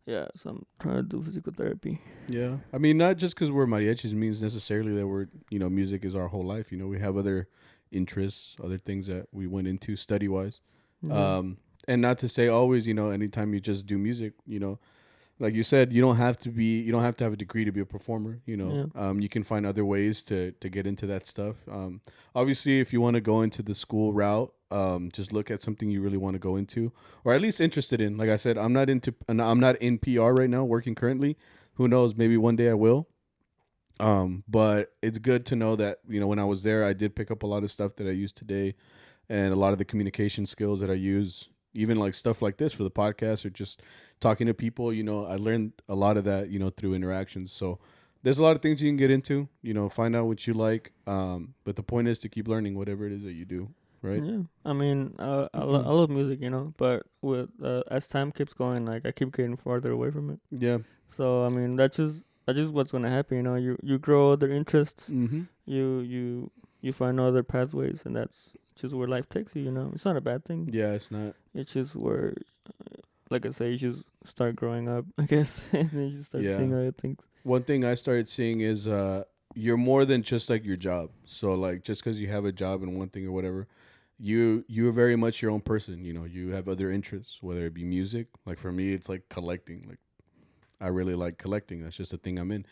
Yeah, so I'm trying to do physical therapy. Yeah, I mean, not just because we're mariachis means necessarily that we're, music is our whole life. We have other interests, other things that we went into study-wise. Mm-hmm. And not to say always, anytime you just do music, like you said, you don't have to have a degree to be a performer. You can find other ways to get into that stuff. Obviously, if you want to go into the school route, just look at something you really want to go into, or at least interested in. Like I said, I'm not in PR right now, working currently. Who knows? Maybe one day I will. But it's good to know that, when I was there, I did pick up a lot of stuff that I use today, and a lot of the communication skills that I use, even like stuff like this for the podcast or just talking to people. I learned a lot of that, through interactions. So there's a lot of things you can get into, find out what you like. But the point is to keep learning whatever it is that you do. Right. Yeah. I mean, I love music, but with as time keeps going, like I keep getting farther away from it. Yeah. So I mean, that's just what's gonna happen. You grow other interests. Mm-hmm. You find other pathways, and that's just where life takes you. It's not a bad thing. Yeah, it's not. It's just where, like I say, you just start growing up, I guess, and then you just start seeing other things. One thing I started seeing is you're more than just like your job. So like just because you have a job in one thing or whatever, you're very much your own person. You have other interests, whether it be music. Like for me, it's like collecting. Like I really like collecting. That's just a thing I'm in.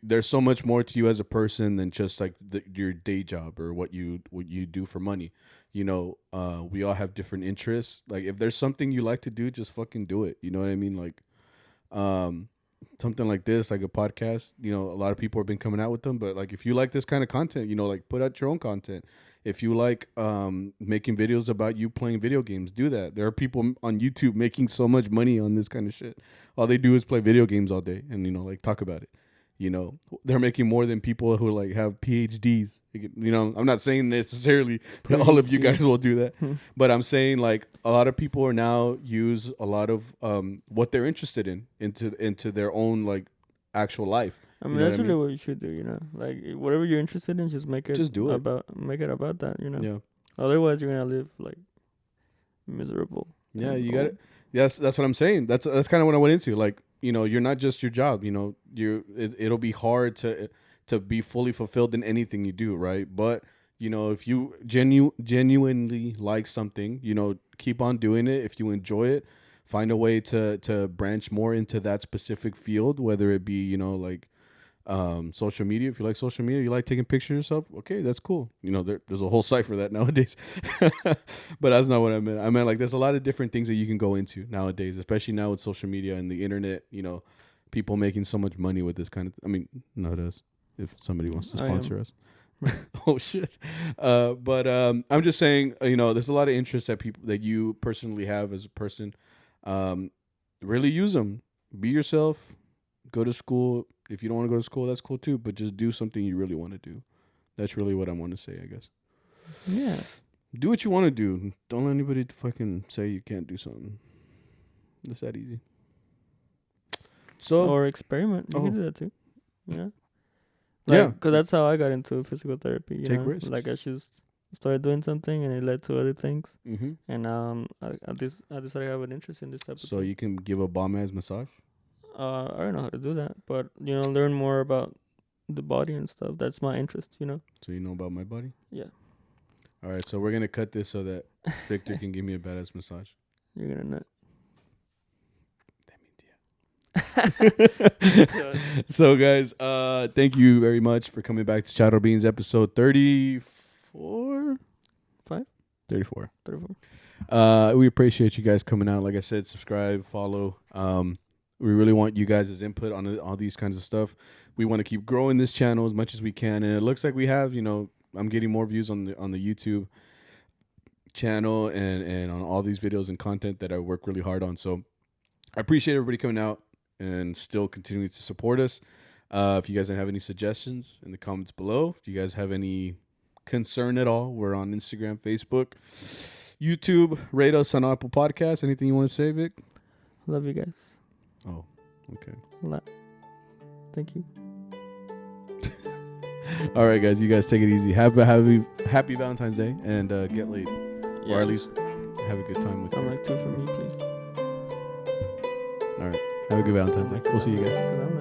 There's so much more to you as a person than just like your day job or what you do for money. We all have different interests. Like if there's something you like to do, just fucking do it. You know what I mean? Like, something like this, like a podcast. A lot of people have been coming out with them, but like if you like this kind of content, like put out your own content. If you like making videos about you playing video games, do that. There are people on YouTube making so much money on this kind of shit. All they do is play video games all day and like talk about it. They're making more than people who like have PhDs. I'm not saying necessarily that all of you guys will do that, but I'm saying like a lot of people are now use a lot of what they're interested in into their own like actual life. I mean, that's really what you should do. Like whatever you're interested in, just make it. Just do it. Make it about that. Yeah. Otherwise, you're gonna live like miserable. Yeah, you got it. Yes, that's what I'm saying. That's kind of what I went into. Like, you're not just your job. It'll be hard to be fully fulfilled in anything you do, right? But if you genuinely like something, keep on doing it. If you enjoy it, find a way to branch more into that specific field, whether it be like social media. If you like social media, you like taking pictures of yourself, okay, that's cool. There's a whole site for that nowadays. But that's not what I meant. I meant like there's a lot of different things that you can go into nowadays, especially now with social media and the internet. People making so much money with this kind of not us, if somebody wants to sponsor us. Oh shit. But I'm just saying, there's a lot of interest that you personally have as a person. Really use them. Be yourself. Go to school. If you don't want to go to school, that's cool too. But just do something you really want to do. That's really what I want to say, I guess. Yeah. Do what you want to do. Don't let anybody fucking say you can't do something. It's that easy. Or experiment. You can do that too. Yeah. Because that's how I got into physical therapy. Take risks. Like I just started doing something and it led to other things. Mm-hmm. And I decided to have an interest in this type of So thing. you can give a bomb ass massage? I don't know how to do that, but learn more about the body and stuff. That's my interest. So you know about my body? Yeah. All right, so we're gonna cut this so that Victor can give me a badass massage. You're gonna nut. That means yeah. So guys, thank you very much for coming back to CharroBeans episode 34. 34. We appreciate you guys coming out. Like I said, subscribe, follow. We really want you guys' input on all these kinds of stuff. We want to keep growing this channel as much as we can, and it looks like we have. I'm getting more views on the YouTube channel and on all these videos and content that I work really hard on. So I appreciate everybody coming out and still continuing to support us. If you guys have any suggestions in the comments below, if you guys have any concern at all, we're on Instagram, Facebook, YouTube. Rate us on Apple Podcasts. Anything you want to say, Vic? Love you guys. Oh, okay. A lot. Thank you. All right, guys. You guys take it easy. Happy Valentine's Day and get laid. Yeah. Or at least have a good time with you. I'm like 2 for me, please. All right. Have a good Valentine's Day. We'll see you guys.